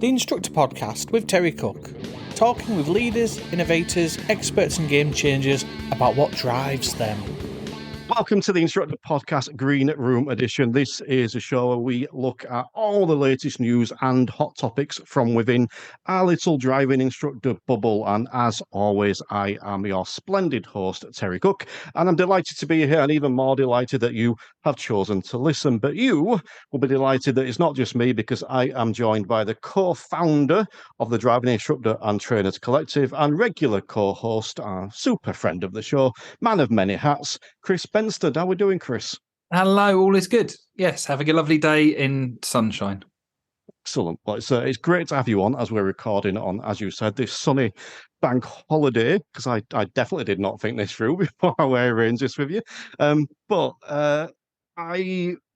the Instructor podcast with Terry Cook, talking with leaders, innovators, experts and game changers about what drives them. Welcome to the Instructor Podcast Green Room Edition. This is a show where we look at all the latest news and hot topics from within our little driving instructor bubble. And as always, I am your splendid host, Terry Cook, and I'm delighted to be here and even more delighted that you have chosen to listen. But you will be delighted that it's not just me, because I am joined by the co-founder of the Driving Instructor and Trainers Collective and regular co-host, super friend of the show, man of many hats, Chris Bensted. How are we doing, Chris? Hello, all is good. Yes, having a lovely day in sunshine. Excellent. Well, it's great to have you on as we're recording on, as you said, this sunny bank holiday, because I definitely did not think this through before I arranged this with you.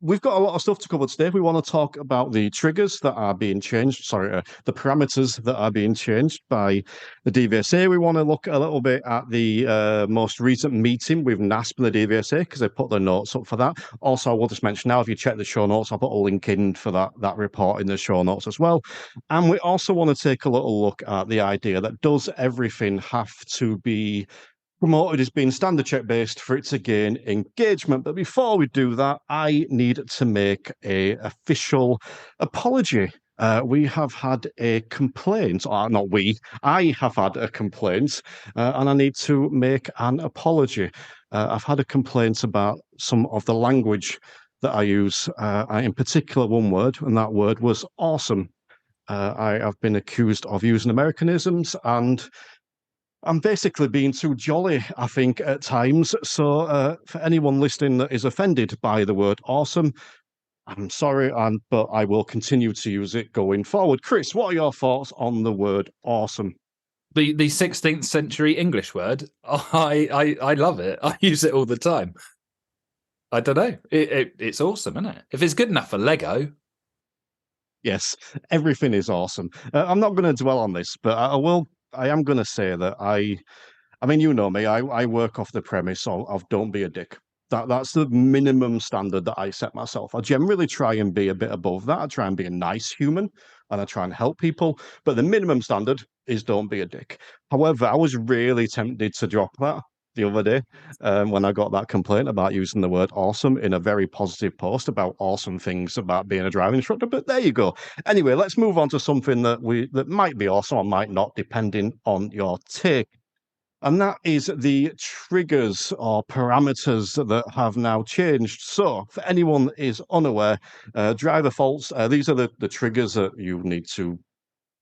We've got a lot of stuff to cover today. We want to talk about the triggers that are being changed, the parameters that are being changed by the DVSA. We want to look a little bit at the most recent meeting with NASP and the DVSA, because they put their notes up for that. Also, I will just mention now, if you check the show notes, I'll put a link in for that report in the show notes as well. And we also want to take a little look at the idea that does everything have to be promoted as being standard check based for it to gain engagement. But before we do that, I need to make a official apology. We have had a complaint, or not we, I have had a complaint, and I need to make an apology. I've had a complaint about some of the language that I use, in particular one word, and that word was awesome. I have been accused of using Americanisms, and I'm basically being too jolly, I think, at times. So for anyone listening that is offended by the word awesome, I'm sorry, but I will continue to use it going forward. Chris, what are your thoughts on the word awesome? The 16th century English word. I love it. I use it all the time. I don't know. It's awesome, isn't it? If it's good enough for Lego. Yes, everything is awesome. I'm not going to dwell on this, but I am going to say that I mean, you know me, I work off the premise of don't be a dick. That's the minimum standard that I set myself. I generally try and be a bit above that. I try and be a nice human and I try and help people. But the minimum standard is don't be a dick. However, I was really tempted to drop that the other day when I got that complaint about using the word awesome in a very positive post about awesome things about being a driving instructor. But there you go. Anyway, let's move on to something that might be awesome or might not, depending on your take. And that is the triggers or parameters that have now changed. So for anyone that is unaware, driver faults, these are the triggers that you need to,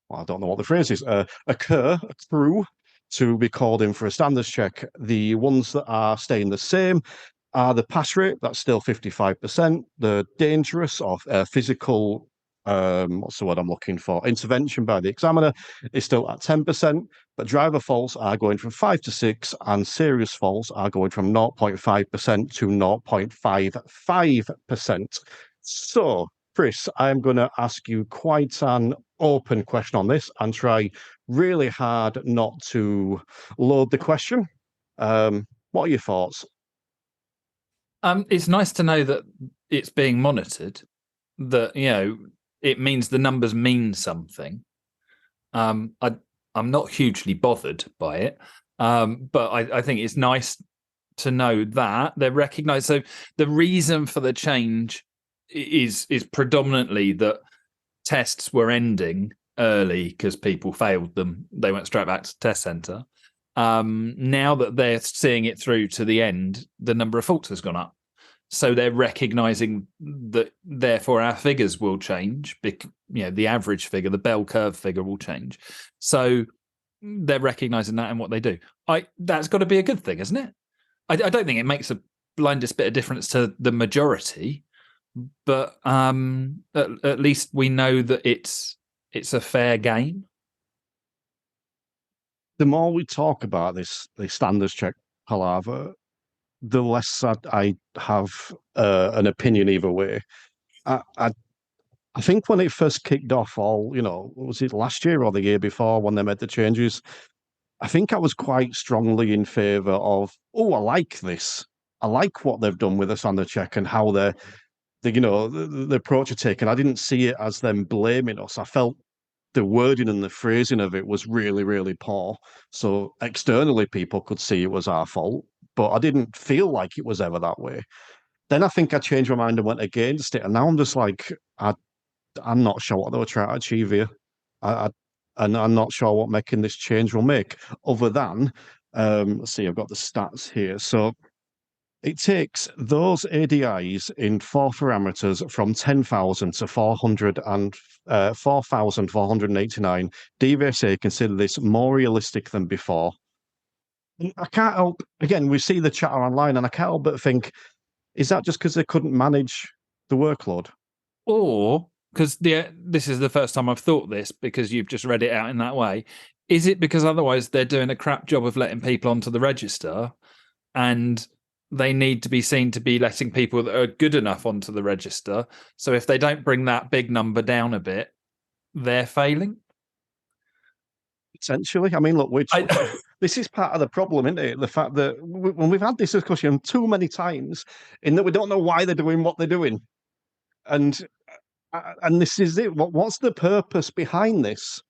well, I don't know what the phrase is, accrue to be called in for a standards check. The ones that are staying the same are the pass rate, that's still 55%, the dangerous or physical, what's the word I'm looking for? Intervention by the examiner is still at 10%, but driver faults are going from 5 to 6, and serious faults are going from 0.5% to 0.55%. So, Chris, I'm going to ask you quite an open question on this and try really hard not to load the question. What are your thoughts? It's nice to know that it's being monitored, that, it means the numbers mean something. I'm not hugely bothered by it, but I think it's nice to know that they're recognised. So the reason for the change is predominantly that tests were ending early because people failed them. They went straight back to test centre. Now that they're seeing it through to the end, the number of faults has gone up. So they're recognising that, therefore, our figures will change. The average figure, the bell curve figure, will change. So they're recognising that in what they do. That's got to be a good thing, isn't it? I don't think it makes a blindest bit of difference to the majority, but at least we know that it's a fair game. The more we talk about this standards check palaver, the less I have an opinion either way. I think when it first kicked off, was it last year or the year before when they made the changes? I think I was quite strongly in favour of, I like this. I like what they've done with the standard check and how the approach are taken. I didn't see it as them blaming us. I felt the wording and the phrasing of it was really, really poor. So externally, people could see it was our fault, but I didn't feel like it was ever that way. Then I think I changed my mind and went against it, and now I'm just like, I'm not sure what they were trying to achieve here. I, and I'm not sure what making this change will make, other than, let's see, I've got the stats here. So it takes those ADIs in 4 parameters from 10,000 to 4,489. DVSA consider this more realistic than before. I can't help, again, we see the chatter online, and I can't help but think, is that just because they couldn't manage the workload? Or, because this is the first time I've thought this, because you've just read it out in that way, is it because otherwise they're doing a crap job of letting people onto the register, and they need to be seen to be letting people that are good enough onto the register? So if they don't bring that big number down a bit, they're failing? Essentially, I mean, look, this is part of the problem, isn't it? The fact that when we've had this discussion too many times, in that we don't know why they're doing what they're doing, and this is it. What's the purpose behind this?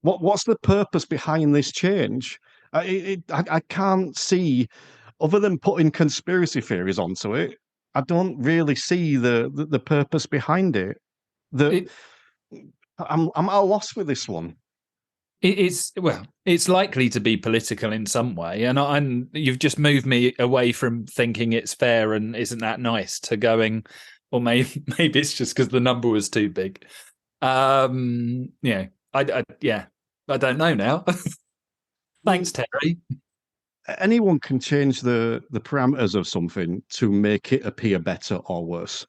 What's the purpose behind this change? I can't see, other than putting conspiracy theories onto it. I don't really see the purpose behind it. I'm at a loss with this one. It's likely to be political in some way, and you've just moved me away from thinking it's fair and isn't that nice to going, or maybe it's just because the number was too big. I don't know now. Thanks, Terry. Anyone can change the parameters of something to make it appear better or worse.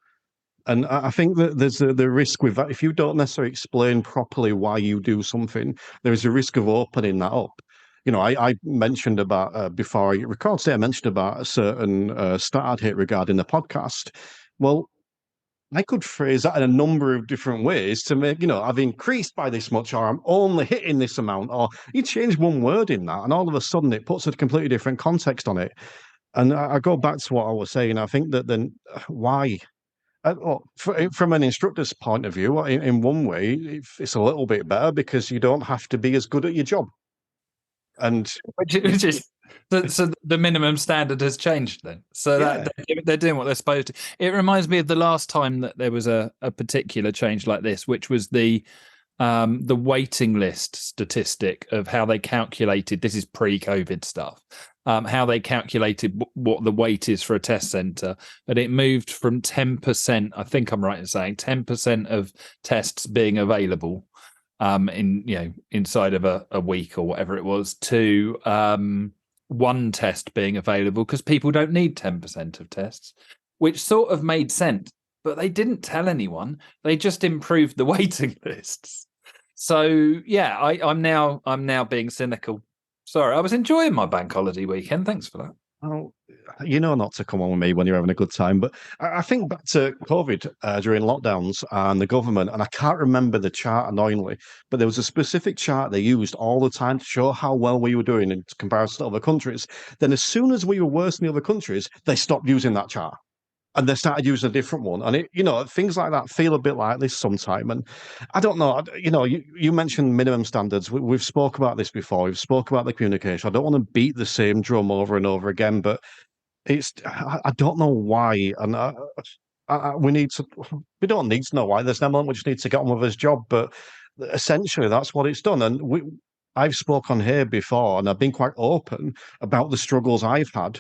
And I think that there's the risk with that. If you don't necessarily explain properly why you do something, there is a risk of opening that up. You know, I mentioned about, before I recorded today, I mentioned about a certain stat I'd hit regarding the podcast. Well, I could phrase that in a number of different ways to make, I've increased by this much, or I'm only hitting this amount, or you change one word in that, and all of a sudden it puts a completely different context on it. And I go back to what I was saying. I think that then why? From an instructor's point of view, in one way, it's a little bit better because you don't have to be as good at your job. And which is so the minimum standard has changed then. So that they're doing what they're supposed to. It reminds me of the last time that there was a particular change like this, which was the waiting list statistic of how they calculated. This is pre-COVID stuff. How they calculated what the wait is for a test center, and it moved from 10%. I think I'm right in saying 10% of tests being available inside of a week or whatever it was, to one test being available because people don't need 10% of tests, which sort of made sense, but they didn't tell anyone. They just improved the waiting lists. So yeah, I'm now being cynical. Sorry, I was enjoying my bank holiday weekend. Thanks for that. Well, not to come on with me when you're having a good time, but I think back to COVID during lockdowns and the government, and I can't remember the chart annoyingly, but there was a specific chart they used all the time to show how well we were doing in comparison to other countries. Then as soon as we were worse than the other countries, they stopped using that chart. And they started using a different one. And things like that feel a bit like this sometime. And I don't know, you mentioned minimum standards. We've spoke about this before. We've spoke about the communication. I don't want to beat the same drum over and over again, but I don't know why. And we don't need to know why. There's an element we just need to get on with his job. But essentially, that's what it's done. And I've spoken here before, and I've been quite open about the struggles I've had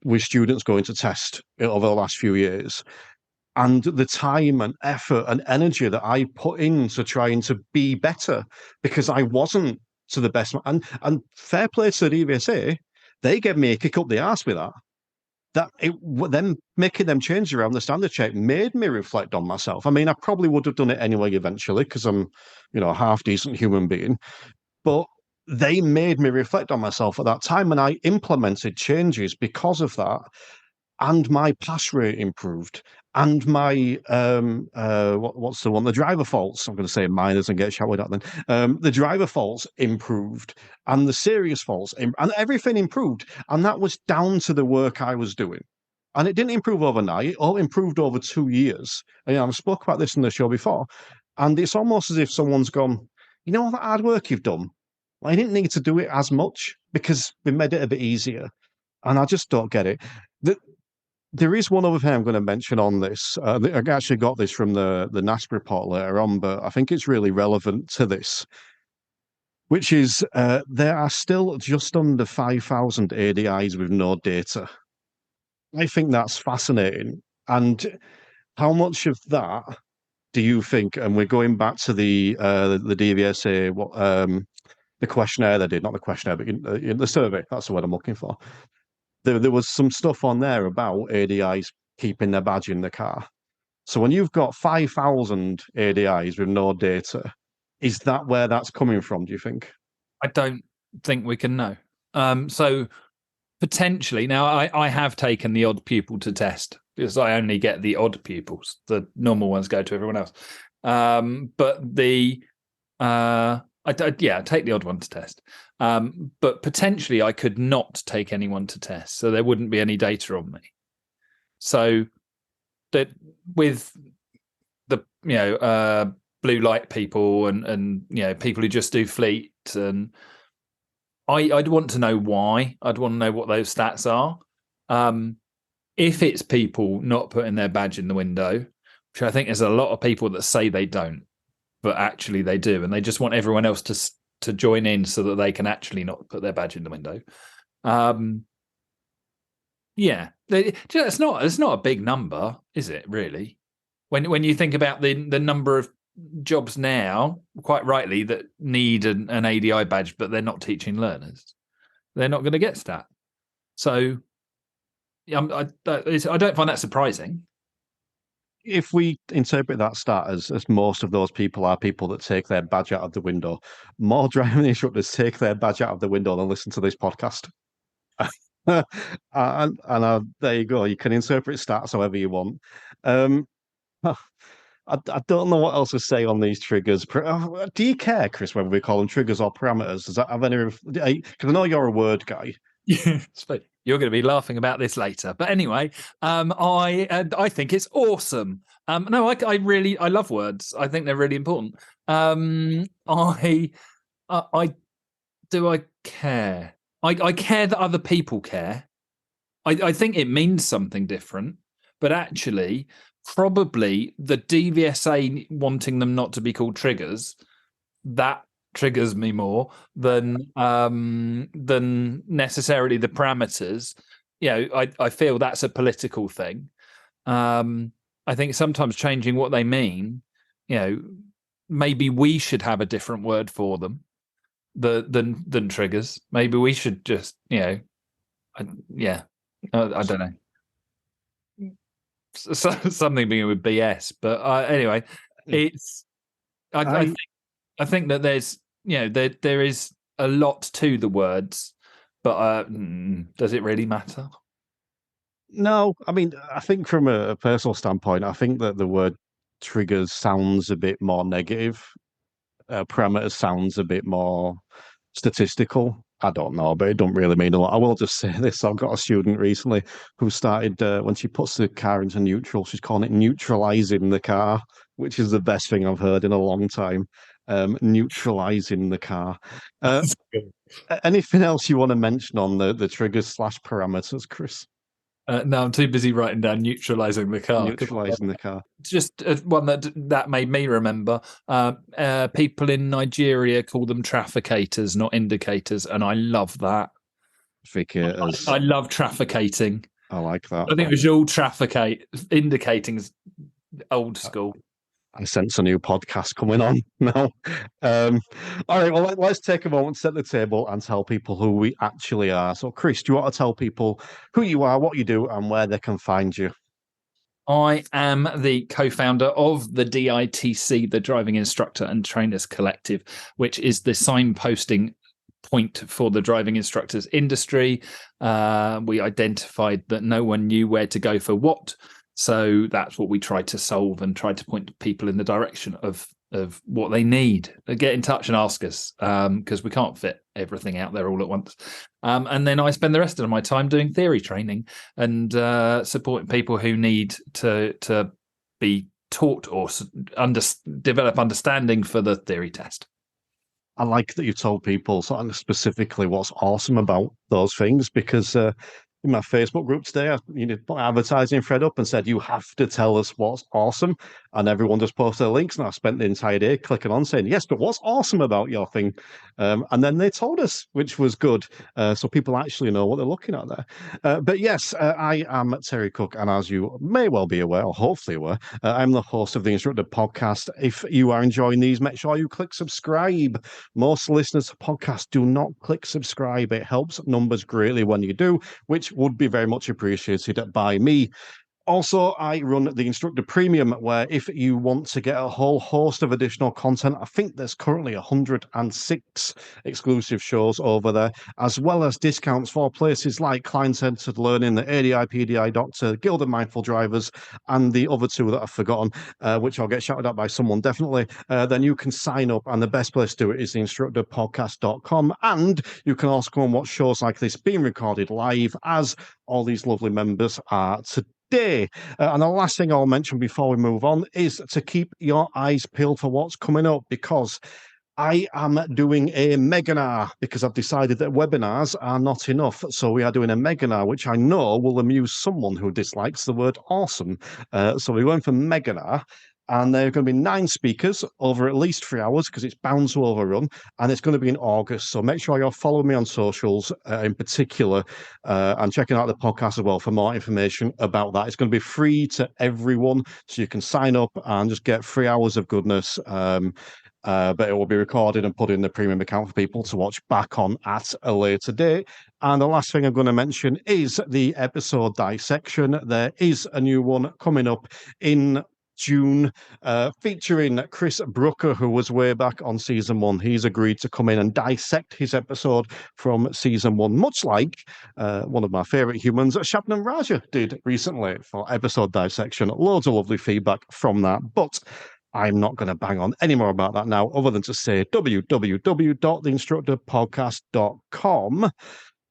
with students going to test over the last few years, and the time and effort and energy that I put into trying to be better, because I wasn't to the best. And fair play to the DVSA, they gave me a kick up the arse with that. Them making them change around the standard check made me reflect on myself. I mean, I probably would have done it anyway eventually because I'm, a half decent human being, but they made me reflect on myself at that time, and I implemented changes because of that. And my pass rate improved, and my what's the one? The driver faults. I'm going to say minors and get shouted at then. The driver faults improved, and the serious faults, and everything improved, and that was down to the work I was doing. And it didn't improve overnight; it all improved over 2 years. And, I've spoke about this in the show before, and it's almost as if someone's gone, you know all that hard work you've done? I didn't need to do it as much because we made it a bit easier. And I just don't get it. There is one other thing I'm going to mention on this. I actually got this from the NASP report later on, but I think it's really relevant to this, which is there are still just under 5,000 ADIs with no data. I think that's fascinating. And how much of that do you think? And we're going back to the DVSA, the questionnaire they did, not the questionnaire, but in the survey. That's the word I'm looking for. There was some stuff on there about ADIs keeping their badge in the car. So when you've got 5,000 ADIs with no data, is that where that's coming from, do you think? I don't think we can know. So potentially, now I have taken the odd pupil to test because I only get the odd pupils. The normal ones go to everyone else. But I take the odd one to test. But potentially I could not take anyone to test, so there wouldn't be any data on me. So that with the blue light people and people who just do fleet, and I'd want to know why. I'd want to know what those stats are. If it's people not putting their badge in the window, which I think there's a lot of people that say they don't, but actually they do, and they just want everyone else to join in so that they can actually not put their badge in the window. It's not a big number, is it? Really, when you think about the number of jobs now, quite rightly, that need an ADI badge, but they're not teaching learners, they're not going to get stat. So, I don't find that surprising. If we interpret that stat as most of those people are people that take their badge out of the window, more driving instructors take their badge out of the window than listen to this podcast. There you go. You can interpret stats however you want. I don't know what else to say on these triggers. Do you care, Chris, whether we call them triggers or parameters? Does that have any? Because I know you're a word guy. Yeah, you're going to be laughing about this later. But anyway, I think it's awesome. No, I love words. I think they're really important. I care. I care that other people care. I think it means something different, but actually, probably the DVSA wanting them not to be called triggers, that triggers me more than necessarily the parameters. I feel that's a political thing. I think sometimes changing what they mean, maybe we should have a different word for them than triggers. Maybe we should just, I don't know. Something beginning with BS, but anyway, it's. I think that there's, there is a lot to the words, but does it really matter? No, I mean, I think from a personal standpoint, I think that the word triggers sounds a bit more negative. Parameters sounds a bit more statistical. I don't know, but it don't really mean a lot. I will just say this. I've got a student recently who started, when she puts the car into neutral, she's calling it neutralizing the car, which is the best thing I've heard in a long time. Neutralizing the car. Anything else you want to mention on the triggers / parameters, Chris? No, I'm too busy writing down neutralizing the car. Neutralizing the car. Just one that made me remember. People in Nigeria call them trafficators, not indicators, and I love that. I love trafficating. I like that. I think we should all trafficate. Indicating is old school. I sense a new podcast coming on now. All right, well, let's take a moment, set the table, and tell people who we actually are. So, Chris, do you want to tell people who you are, what you do, and where they can find you? I am the co-founder of the DITC, the Driving Instructor and Trainers Collective, which is the signposting point for the driving instructors industry. We identified that no one knew where to go for what. So that's what we try to solve and try to point people in the direction of what they need. Get in touch and ask us, because we can't fit everything out there all at once. And then I spend the rest of my time doing theory training and supporting people who need to be taught or develop understanding for the theory test. I like that you told people sort of specifically what's awesome about those things, because in my Facebook group today, I put an advertising thread up and said, you have to tell us what's awesome. And everyone just posted their links. And I spent the entire day clicking on saying, yes, but what's awesome about your thing? And then they told us, which was good. So people actually know what they're looking at there. But yes, I am Terry Cook. And as you may well be aware, or hopefully aware, I'm the host of the Instructor podcast. If you are enjoying these, make sure you click subscribe. Most listeners to podcasts do not click subscribe. It helps numbers greatly when you do, which would be very much appreciated by me. Also, I run the Instructor Premium, where if you want to get a whole host of additional content, I think there's currently 106 exclusive shows over there, as well as discounts for places like Client-Centered Learning, the ADI, PDI Doctor, Guild of Mindful Drivers, and the other two that I've forgotten, which I'll get shouted at by someone definitely. Then you can sign up, and the best place to do it is theinstructorpodcast.com. And you can also come and watch shows like this being recorded live, as all these lovely members are today. And the last thing I'll mention before we move on is to keep your eyes peeled for what's coming up, because I am doing a meganar, because I've decided that webinars are not enough. So we are doing a meganar, which I know will amuse someone who dislikes the word awesome. So we're going for meganar. And there are going to be 9 speakers over at least 3 hours, because it's bound to overrun. And it's going to be in August. So make sure you're following me on socials in particular, and checking out the podcast as well for more information about that. It's going to be free to everyone. So you can sign up and just get 3 hours of goodness. But it will be recorded and put in the premium account for people to watch back on at a later date. And the last thing I'm going to mention is the episode dissection. There is a new one coming up in June, featuring Chris Brooker, who was way back on season 1. He's agreed to come in and dissect his episode from season 1, much like one of my favourite humans, Shabnam Raja, did recently for episode dissection. Loads of lovely feedback from that, but I'm not going to bang on any more about that now, other than to say www.theinstructorpodcast.com,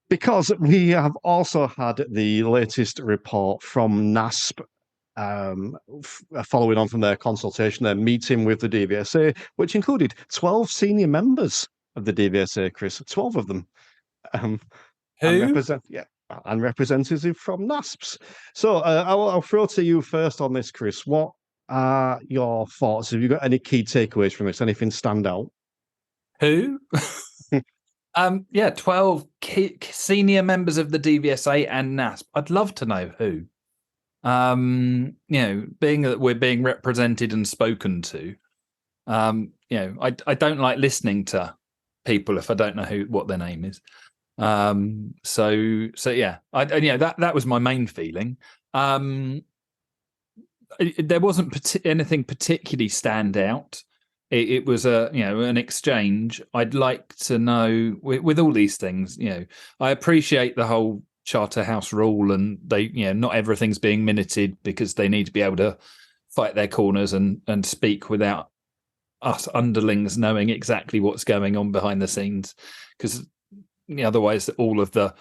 because we have also had the latest report from NASP, following on from their consultation, their meeting with the DVSA, which included 12 senior members of the DVSA, Chris, 12 of them. Who? And representative from NASPs. So I'll throw to you first on this, Chris. What are your thoughts? Have you got any key takeaways from this? Anything stand out? Who? 12 senior members of the DVSA and NASP. I'd love to know who. Being that we're being represented and spoken to, I don't like listening to people if I don't know what their name is. That was my main feeling. There wasn't anything particularly stand out. It was an exchange. I'd like to know with all these things. I appreciate the whole Charterhouse rule, and they, not everything's being minuted, because they need to be able to fight their corners and speak without us underlings knowing exactly what's going on behind the scenes, because otherwise all of the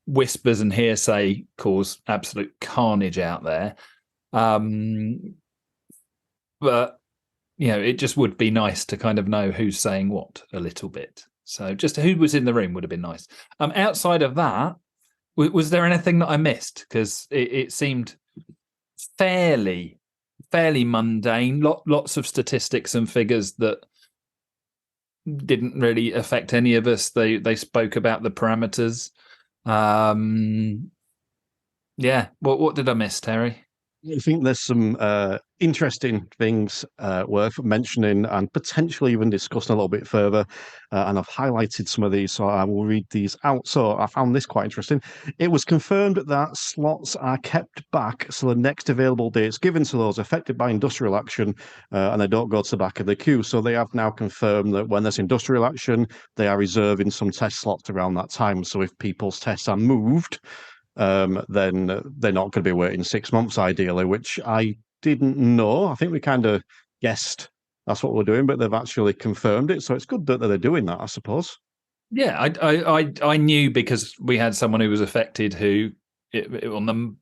whispers and hearsay cause absolute carnage out there. But it just would be nice to kind of know who's saying what a little bit. So just who was in the room would have been nice. Outside of that, was there anything that I missed? Because it seemed fairly mundane. Lots of statistics and figures that didn't really affect any of us. They spoke about the parameters. What did I miss, Terry? I think there's some interesting things worth mentioning and potentially even discussing a little bit further. And I've highlighted some of these, so I will read these out. So I found this quite interesting. It was confirmed that slots are kept back, so the next available dates given to those affected by industrial action, and they don't go to the back of the queue. So they have now confirmed that when there's industrial action, they are reserving some test slots around that time. So if people's tests are moved, then they're not going to be waiting 6 months, ideally, which I didn't know. I think we kind of guessed that's what we're doing, but they've actually confirmed it. So it's good that they're doing that, I suppose. Yeah, I knew, because we had someone who was affected who on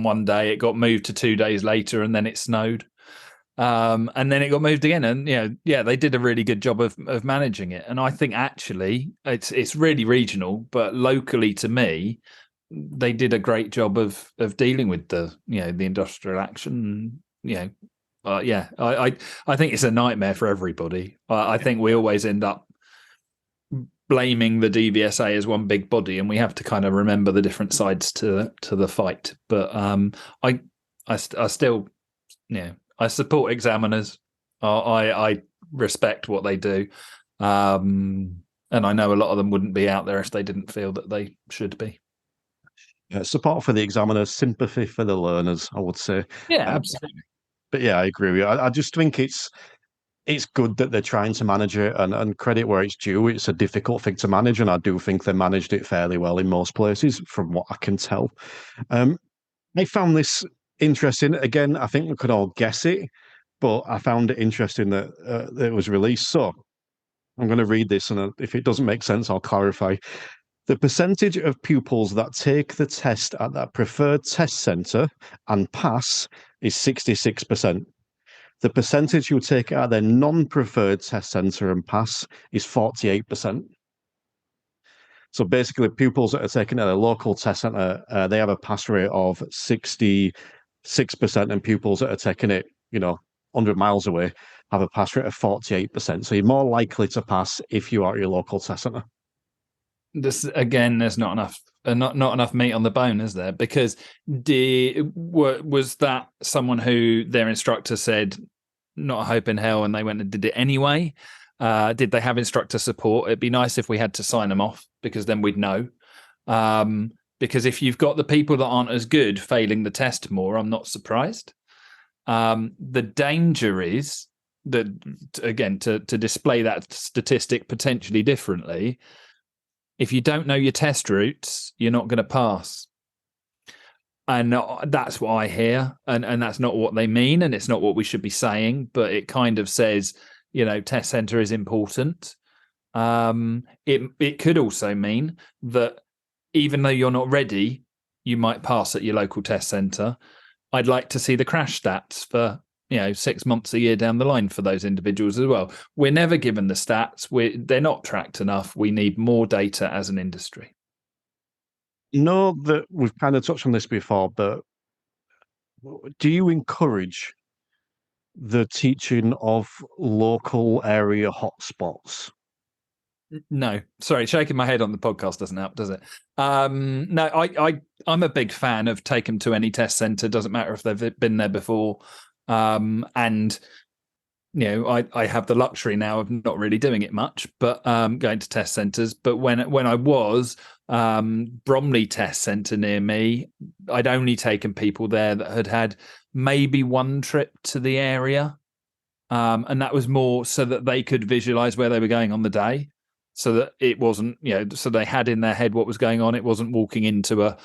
one day it got moved to 2 days later, and then it snowed. And then it got moved again, and they did a really good job of managing it. And I think actually it's really regional, but locally to me, they did a great job of dealing with the industrial action. I think it's a nightmare for everybody. I think we always end up blaming the DVSA as one big body, and we have to kind of remember the different sides to the fight. But I still, I support examiners. I respect what they do, and I know a lot of them wouldn't be out there if they didn't feel that they should be. Yeah, support for the examiners, sympathy for the learners, I would say. Yeah, absolutely. But yeah, I agree with you. I just think it's good that they're trying to manage it, and credit where it's due. It's a difficult thing to manage, and I do think they managed it fairly well in most places, from what I can tell. I found this interesting. Again, I think we could all guess it, but I found it interesting that it was released. So I'm going to read this, and if it doesn't make sense, I'll clarify. The percentage of pupils that take the test at that preferred test centre and pass is 66%. The percentage who take it at their non-preferred test centre and pass is 48%. So basically, pupils that are taken at a local test centre, they have a pass rate of 66%, and pupils that are taking it, 100 miles away, have a pass rate of 48%. So you're more likely to pass if you are at your local test centre. This again, there's not enough meat on the bone, is there? Because was that someone who their instructor said not a hope in hell, and they went and did it anyway? Did they have instructor support? It'd be nice if we had to sign them off, because then we'd know. Because if you've got the people that aren't as good failing the test more, I'm not surprised. The danger is that, again, to display that statistic potentially differently, if you don't know your test routes, you're not going to pass. And that's what I hear. And that's not what they mean. And it's not what we should be saying. But it kind of says, test centre is important. It could also mean that even though you're not ready, you might pass at your local test centre. I'd like to see the crash stats for 6 months a year down the line for those individuals as well. We're never given the stats. They're not tracked enough. We need more data as an industry. Know that we've kind of touched on this before, but do you encourage the teaching of local area hotspots? No, sorry, shaking my head on the podcast doesn't help, does it? No, I'm a big fan of take them to any test centre. Doesn't matter if they've been there before. And I have the luxury now of not really doing it much, but going to test centres. But when I was Bromley Test Centre near me, I'd only taken people there that had maybe one trip to the area, and that was more so that they could visualise where they were going on the day, so that it wasn't so they had in their head what was going on. It wasn't walking into a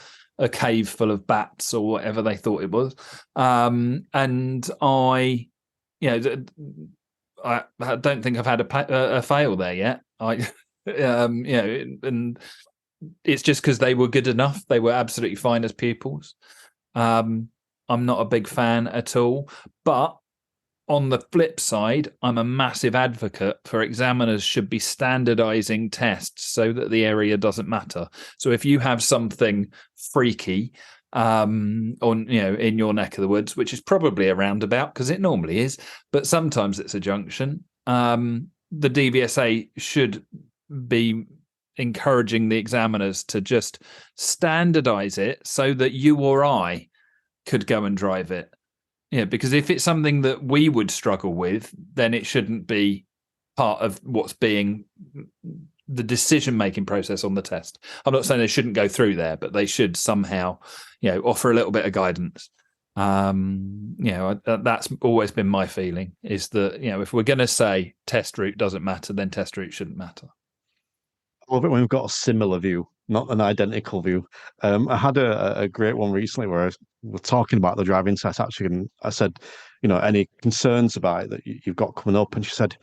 cave full of bats or whatever they thought it was. And I don't think I've had a fail there yet. And it's just because they were good enough. They were absolutely fine as pupils. I'm not a big fan at all. But on the flip side, I'm a massive advocate for examiners should be standardizing tests so that the area doesn't matter. So if you have something freaky in your neck of the woods, which is probably a roundabout because it normally is, but sometimes it's a junction, the DVSA should be encouraging the examiners to just standardize it so that you or I could go and drive it. Yeah, because if it's something that we would struggle with, then it shouldn't be part of what's being the decision-making process on the test. I'm not saying they shouldn't go through there, but they should somehow, offer a little bit of guidance. That's always been my feeling, is that, if we're going to say test route doesn't matter, then test route shouldn't matter. I love it when we've got a similar view, not an identical view. I had a great one recently where we're talking about the driving test, actually, and I said, any concerns about it that you've got coming up? And she said,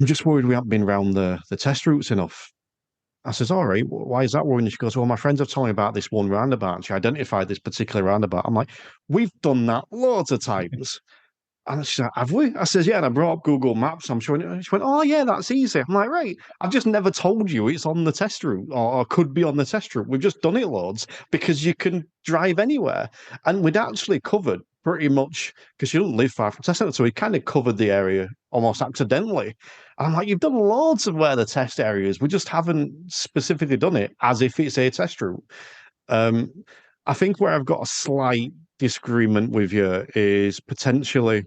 I'm just worried we haven't been around the test routes enough. I says, all right, why is that worrying? And she goes, well, my friends have told me about this one roundabout. And she identified this particular roundabout. I'm like, we've done that loads of times. And she's like, have we? I says, yeah, and I brought up Google Maps. I'm showing it. She went, oh, yeah, that's easy. I'm like, right. I've just never told you it's on the test route or could be on the test route. We've just done it loads because you can drive anywhere. And we'd actually covered pretty much, because you don't live far from test centre, so we kind of covered the area almost accidentally. And I'm like, you've done loads of where the test area is. We just haven't specifically done it as if it's a test route. I think where I've got a slight disagreement with you is potentially,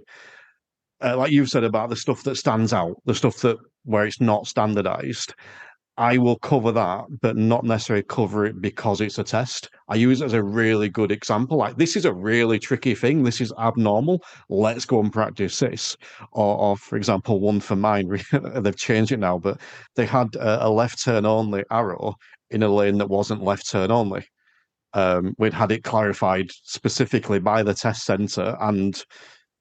like you've said about the stuff that stands out, the stuff that where it's not standardized. I will cover that, but not necessarily cover it because it's a test. I use it as a really good example. Like, this is a really tricky thing. This is abnormal. Let's go and practice this. Or for example, one for mine, they've changed it now, but they had a left turn only arrow in a lane that wasn't left turn only. We'd had it clarified specifically by the test centre and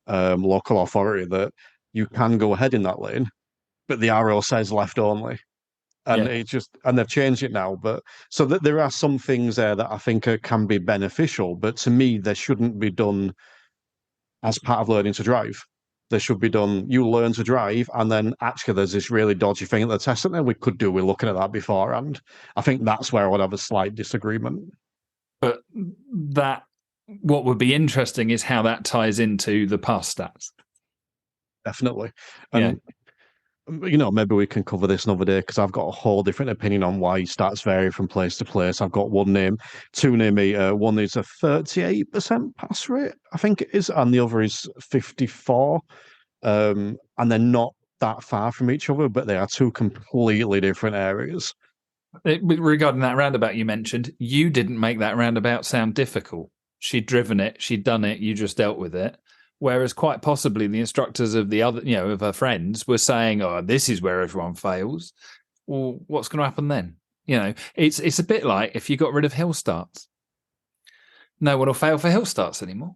local authority that you can go ahead in that lane, but the arrow says left only. And Yeah. it just, and they've changed it now. But so that there are some things there that I think can be beneficial, but to me, they shouldn't be done as part of learning to drive. They should be done, you learn to drive, and then actually there's this really dodgy thing at the test center we could do. We're looking at that beforehand. I think that's where I would have a slight disagreement. But that, what would be interesting is how that ties into the past stats. Definitely. And maybe we can cover this another day because I've got a whole different opinion on why stats vary from place to place. I've got two near me. One is a 38% pass rate, I think it is, and the other is 54. And they're not that far from each other, but they are two completely different areas. Regarding that roundabout you mentioned, you didn't make that roundabout sound difficult. She'd driven it, she'd done it, you just dealt with it. Whereas quite possibly the instructors of the other, of her friends were saying, oh, this is where everyone fails. Well, what's going to happen then? It's a bit like if you got rid of hill starts. No one will fail for hill starts anymore.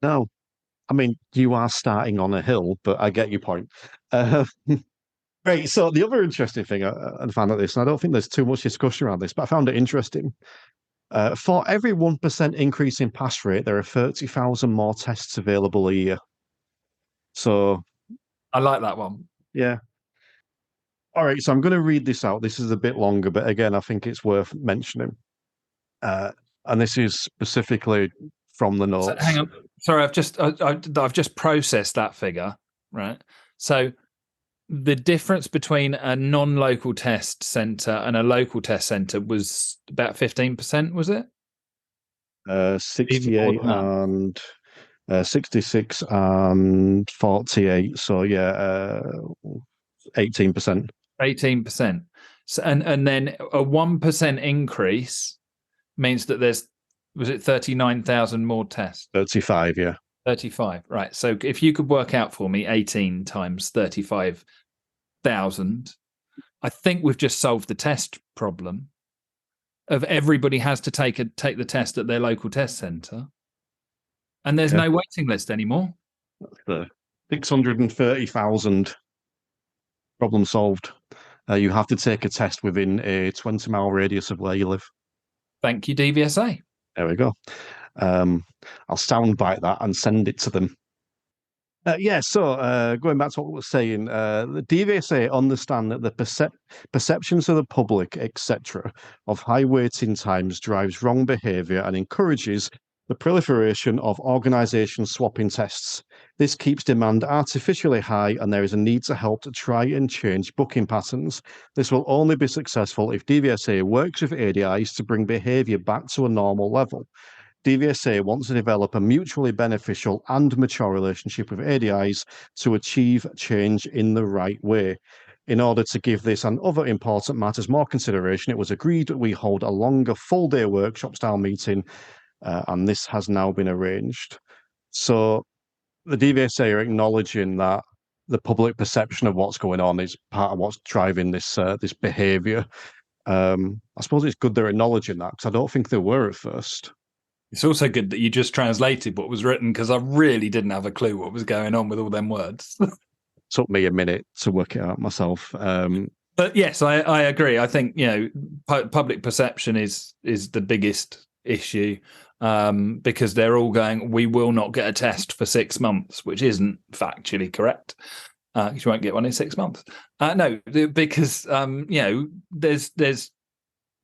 No. I mean, you are starting on a hill, but I get your point. Right, so the other interesting thing I found out this, and I don't think there's too much discussion around this, but I found it interesting. For every 1% increase in pass rate, there are 30,000 more tests available a year. So I like that one. Yeah. All right, so I'm going to read this out. This is a bit longer, but again, I think it's worth mentioning. And this is specifically from the notes. So, hang on, sorry, I've just processed that figure, right? So the difference between a non-local test centre and a local test centre was about 15%, was it? 68 and 66 and 48. So yeah, 18%. 18%. So, and then a 1% increase means that was it 39,000 more tests? 35, yeah. 35, right. So if you could work out for me 18 times 35,000, I think we've just solved the test problem of everybody has to take the test at their local test centre. And there's no waiting list anymore. The 630,000 problem solved. You have to take a test within a 20-mile radius of where you live. Thank you, DVSA. There we go. I'll soundbite that and send it to them. So going back to what we were saying, the DVSA understand that the perceptions of the public, etc., of high waiting times drives wrong behaviour and encourages the proliferation of organisation swapping tests. This keeps demand artificially high, and there is a need to help to try and change booking patterns. This will only be successful if DVSA works with ADIs to bring behaviour back to a normal level. DVSA wants to develop a mutually beneficial and mature relationship with ADIs to achieve change in the right way. In order to give this and other important matters more consideration, it was agreed that we hold a longer full-day workshop-style meeting, and this has now been arranged. So the DVSA are acknowledging that the public perception of what's going on is part of what's driving this this behaviour. I suppose it's good they're acknowledging that, because I don't think they were at first. It's also good that you just translated what was written, because I really didn't have a clue what was going on with all them words. Took me a minute to work it out myself. But yes, I agree. I think public perception is the biggest issue. because they're all going, we will not get a test for 6 months, which isn't factually correct. You won't get one in 6 months. No, because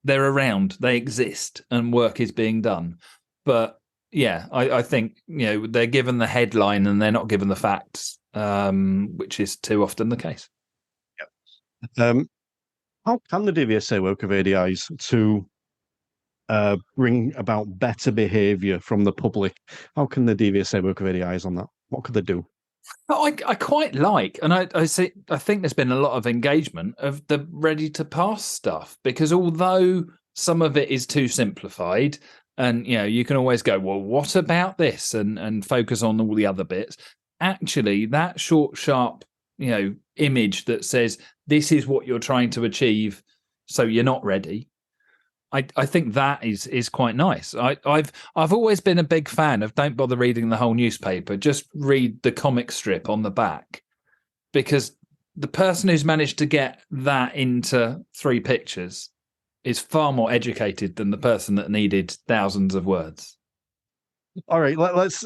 they're around, they exist, and work is being done. But yeah, I think they're given the headline and they're not given the facts, which is too often the case. Yep. How can the DVSA work with ADIs to bring about better behaviour from the public? How can the DVSA work with ADIs on that? What could they do? I quite like, and I think there's been a lot of engagement of the ready to pass stuff, because although some of it is too simplified, and you can always go, well, what about this, and focus on all the other bits. Actually, that short, sharp, image that says this is what you're trying to achieve, so you're not ready. I think that is quite nice. I've always been a big fan of don't bother reading the whole newspaper, just read the comic strip on the back, because the person who's managed to get that into 3 pictures is far more educated than the person that needed thousands of words. All right, let's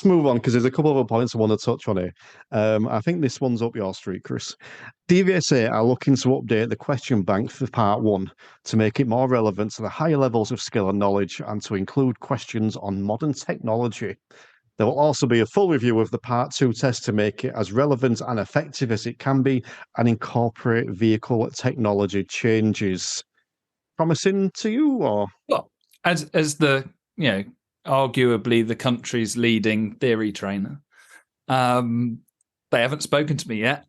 move on, because there's a couple of other points I want to touch on here. I think this one's up your street, Chris. DVSA are looking to update the question bank for Part 1 to make it more relevant to the higher levels of skill and knowledge, and to include questions on modern technology. There will also be a full review of the Part 2 test to make it as relevant and effective as it can be, and incorporate vehicle technology changes. Promising to you, or? Well, as the arguably the country's leading theory trainer, they haven't spoken to me yet.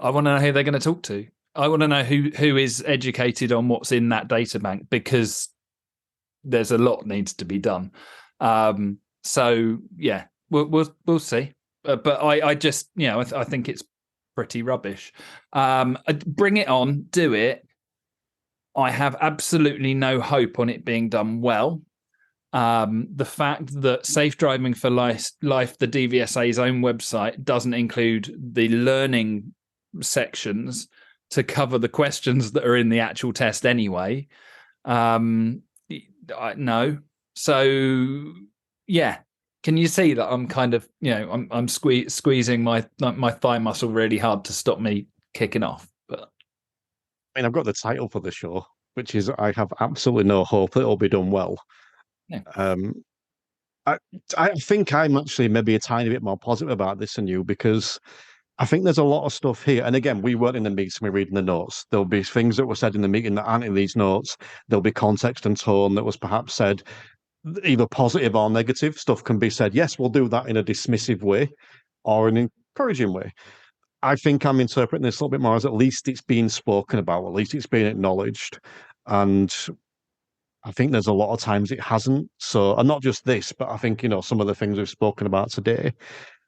I want to know who they're going to talk to. I want to know who is educated on what's in that data bank, because there's a lot needs to be done. So yeah, we'll see. But I just I think it's pretty rubbish. Bring it on, do it. I have absolutely no hope on it being done well. The fact that Safe Driving for Life, the DVSA's own website, doesn't include the learning sections to cover the questions that are in the actual test anyway. No. So yeah, can you see that I'm kind of I'm squeezing my thigh muscle really hard to stop me kicking off? But I mean, I've got the title for the show, which is I have absolutely no hope that it'll be done well. Yeah. I think I'm actually maybe a tiny bit more positive about this than you, because I think there's a lot of stuff here. And again, we weren't in the meeting, we're reading the notes. There'll be things that were said in the meeting that aren't in these notes. There'll be context and tone that was perhaps said either positive or negative. Stuff can be said, yes, we'll do that in a dismissive way or an encouraging way. I think I'm interpreting this a little bit more as at least it's being spoken about, at least it's being acknowledged. And I think there's a lot of times it hasn't. So, and not just this, but I think, some of the things we've spoken about today.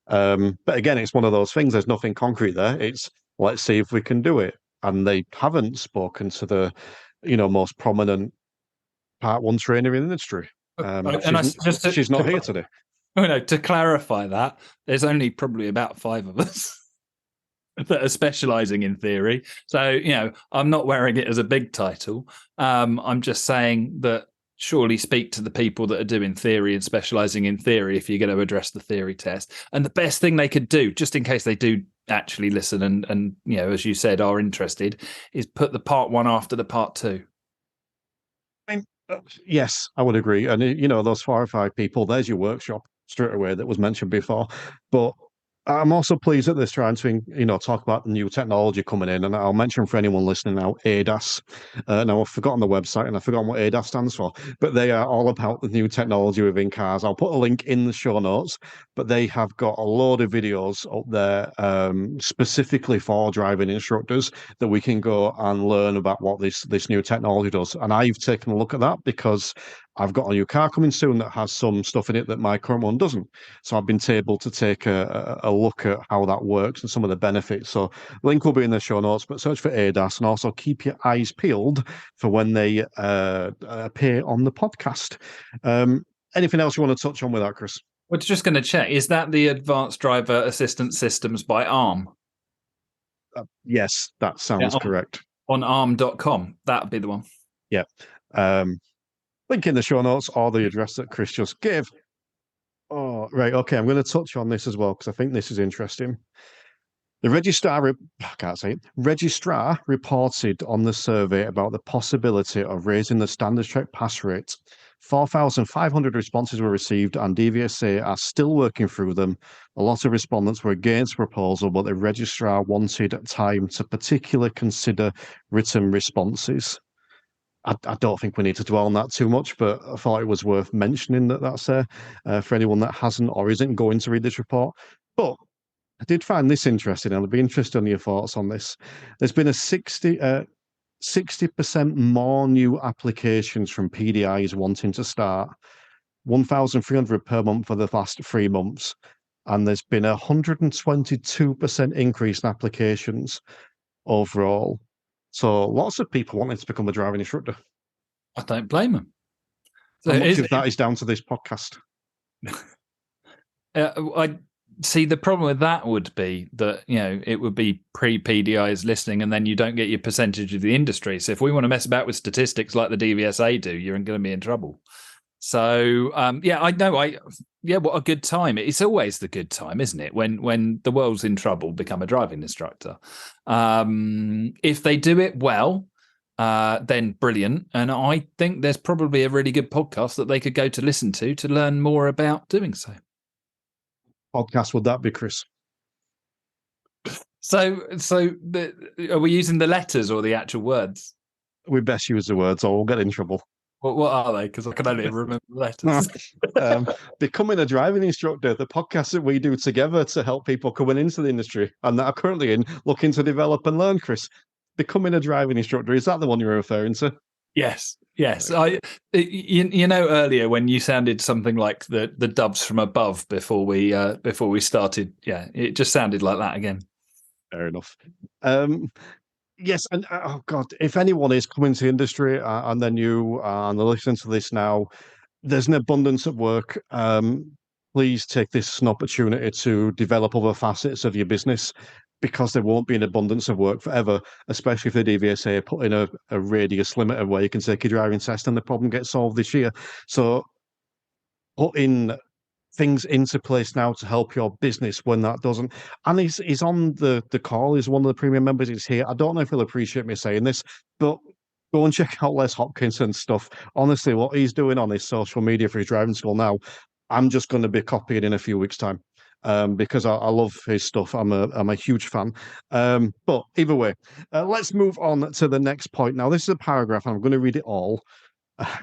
But again, it's one of those things, there's nothing concrete there. It's, let's see if we can do it. And they haven't spoken to the, most prominent Part 1 trainer in the industry. She's not here today. Oh no, to clarify that, there's only probably about 5 of us that are specializing in theory. So, I'm not wearing it as a big title. I'm just saying that surely speak to the people that are doing theory and specializing in theory if you're going to address the theory test. And the best thing they could do, just in case they do actually listen and as you said, are interested, is put the Part 1 after the Part 2. I mean, yes, I would agree. And, those 4 or 5 people, there's your workshop straight away that was mentioned before. But I'm also pleased that they're trying to, talk about the new technology coming in. And I'll mention for anyone listening now, ADAS. Now, I've forgotten the website and I've forgotten what ADAS stands for, but they are all about the new technology within cars. I'll put a link in the show notes, but they have got a load of videos up there specifically for driving instructors that we can go and learn about what this new technology does. And I've taken a look at that because I've got a new car coming soon that has some stuff in it that my current one doesn't. So I've been able to take a look at how that works and some of the benefits. So link will be in the show notes, but search for ADAS and also keep your eyes peeled for when they appear on the podcast. Anything else you want to touch on with that, Chris? We're just going to check. Is that the Advanced Driver Assistance Systems by ARM? Yes, that sounds correct. On arm.com. That would be the one. Yeah. Link in the show notes or the address that Chris just gave. Oh, right. Okay. I'm going to touch on this as well because I think this is interesting. The registrar reported on the survey about the possibility of raising the standard check pass rate. 4,500 responses were received, and DVSA are still working through them. A lot of respondents were against the proposal, but the registrar wanted time to particularly consider written responses. I don't think we need to dwell on that too much, but I thought it was worth mentioning that that's there for anyone that hasn't or isn't going to read this report. But I did find this interesting, and I'd be interested in your thoughts on this. There's been a 60% more new applications from PDIs wanting to start, 1,300 per month for the last 3 months, and there's been a 122% increase in applications overall. So lots of people wanting to become a driving instructor. I don't blame them. So much of that is down to this podcast. I see the problem with that would be that, it would be pre-PDIs listening and then you don't get your percentage of the industry. So if we want to mess about with statistics like the DVSA do, you're going to be in trouble. So, what a good time. It's always the good time, isn't it? When the world's in trouble, become a driving instructor. If they do it well, then brilliant. And I think there's probably a really good podcast that they could go to listen to learn more about doing so. Podcast would that be, Chris? So are we using the letters or the actual words? We best use the words or we'll get in trouble. What are they? Because I can only remember letters. Becoming a driving instructor, the podcast that we do together to help people coming into the industry and that are currently looking to develop and learn, Chris. Becoming a driving instructor, is that the one you're referring to? Yes. Earlier when you sounded something like the Doves from Above before we started, it just sounded like that again. Fair enough. Yes, and oh God, if anyone is coming to the industry and then you and they're listening to this now, there's an abundance of work. Please take this as an opportunity to develop other facets of your business because there won't be an abundance of work forever, especially if the DVSA put in a radius limiter where you can take your driving test and the problem gets solved this year. So put in things into place now to help your business when that doesn't. And he's on the call. He's one of the premium members. He's here. I don't know if he'll appreciate me saying this, but go and check out Les Hopkinson's stuff. Honestly, what he's doing on his social media for his driving school now, I'm just going to be copying in a few weeks' time because I love his stuff. I'm a huge fan. But either way, let's move on to the next point. Now, this is a paragraph. I'm going to read it all.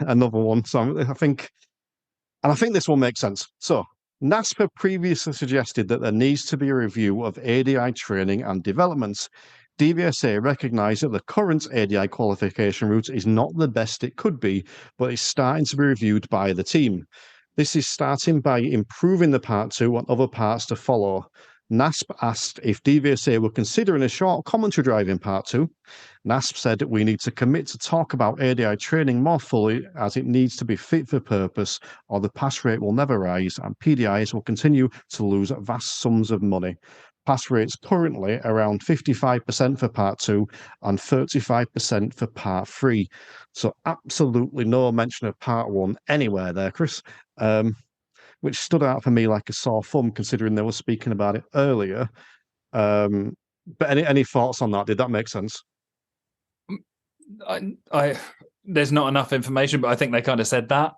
Another one. So I think this will make sense. So, NASP previously suggested that there needs to be a review of ADI training and development. DVSA recognised that the current ADI qualification route is not the best it could be, but is starting to be reviewed by the team. This is starting by improving the Part 2 and other parts to follow. NASP asked if DVSA were considering a short commentary drive in Part 2. NASP said we need to commit to talk about ADI training more fully as it needs to be fit for purpose or the pass rate will never rise and PDIs will continue to lose vast sums of money. Pass rates currently around 55% for Part 2 and 35% for Part 3. So absolutely no mention of Part 1 anywhere there, Chris. Which stood out for me like a sore thumb, considering they were speaking about it earlier. But any thoughts on that? Did that make sense? There's not enough information, but I think they kind of said that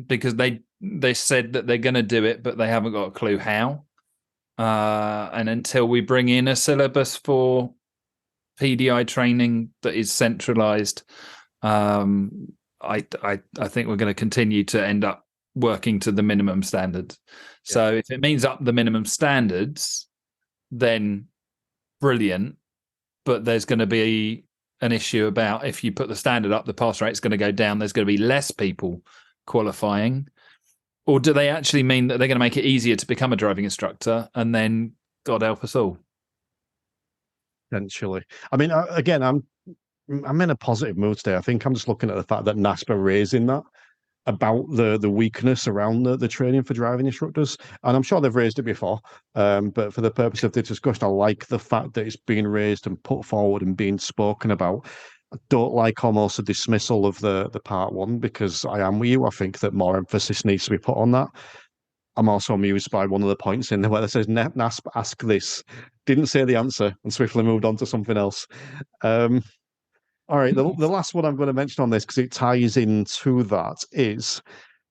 because they said that they're going to do it, but they haven't got a clue how. And until we bring in a syllabus for PDI training that is centralized, I think we're going to continue to end up working to the minimum standards. Yeah. So if it means up the minimum standards, then brilliant. But there's going to be an issue about if you put the standard up, the pass rate's going to go down. There's going to be less people qualifying. Or do they actually mean that they're going to make it easier to become a driving instructor and then God help us all? Potentially. I mean, again, I'm in a positive mood today. I think I'm just looking at the fact that NASP are raising that about the weakness around the training for driving instructors. And I'm sure they've raised it before. But for the purpose of this discussion, I like the fact that it's being raised and put forward and being spoken about. don't like almost a dismissal of the part one, because I am with you. I think that more emphasis needs to be put on that. I'm also amused by one of the points in there where it says NASP ask this, didn't say the answer, and swiftly moved on to something else. All right, the last one I'm going to mention on this, because it ties into that, is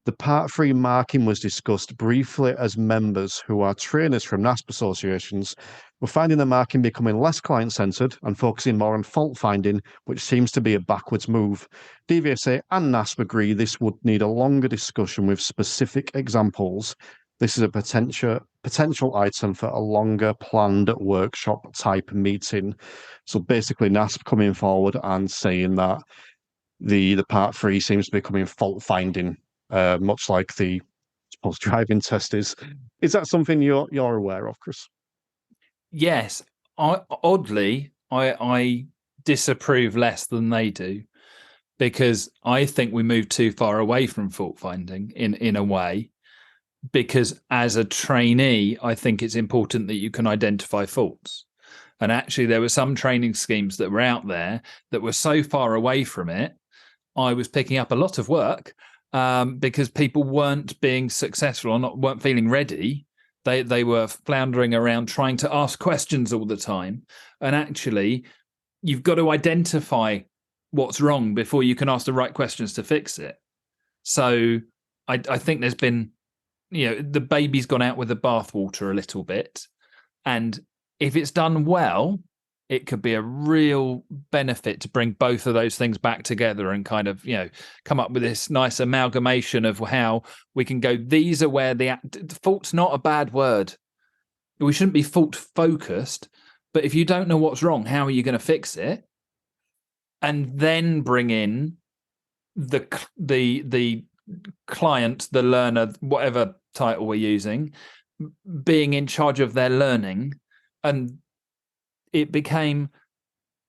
the Part 3 marking was discussed briefly as members who are trainers from NASP associations were finding the marking becoming less client-centered and focusing more on fault-finding, which seems to be a backwards move. DVSA and NASP agree this would need a longer discussion with specific examples. This is a potential item for a longer planned workshop type meeting. So basically NASP coming forward and saying that the Part 3 seems to be becoming fault-finding, much like the driving test is. Is that something you're aware of, Chris? Yes. I disapprove less than they do, because I think we move too far away from fault finding in a way, because as a trainee, I think it's important that you can identify faults. And actually, there were some training schemes that were out there that were so far away from it, I was picking up a lot of work because people weren't being successful or weren't feeling ready. They were floundering around trying to ask questions all the time. And actually, you've got to identify what's wrong before you can ask the right questions to fix it. So I think there's been, the baby's gone out with the bathwater a little bit. And if it's done well, it could be a real benefit to bring both of those things back together and kind of, come up with this nice amalgamation of how we can go, these are where the fault's not a bad word. We shouldn't be fault focused, but if you don't know what's wrong, how are you going to fix it? And then bring in the client, the learner, whatever title we're using, being in charge of their learning. And it became,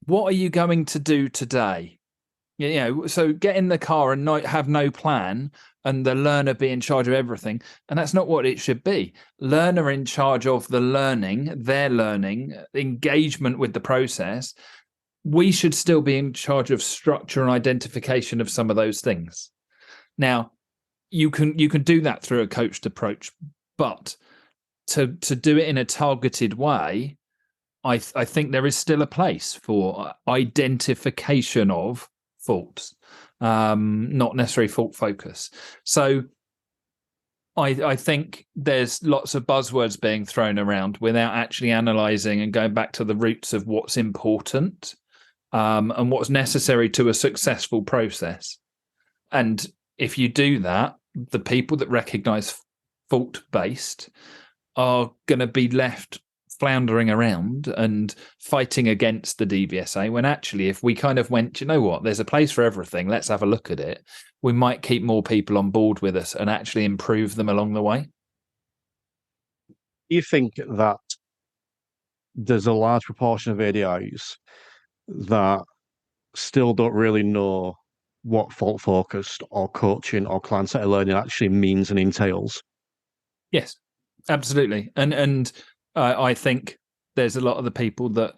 what are you going to do today? So get in the car and have no plan, and the learner be in charge of everything. And that's not what it should be. Learner in charge of the learning, their learning, engagement with the process. We should still be in charge of structure and identification of some of those things. Now, you can do that through a coached approach, but to do it in a targeted way, I think there is still a place for identification of faults, not necessarily fault focus. So I think there's lots of buzzwords being thrown around without actually analysing and going back to the roots of what's important and what's necessary to a successful process. And if you do that, the people that recognise fault-based are going to be left floundering around and fighting against the DVSA, when actually, if we kind of went, you know what, there's a place for everything, let's have a look at it, we might keep more people on board with us and actually improve them along the way. Do you think that there's a large proportion of ADIs that still don't really know what fault focused or coaching or client-centered learning actually means and entails? Yes, absolutely. And I think there's a lot of the people that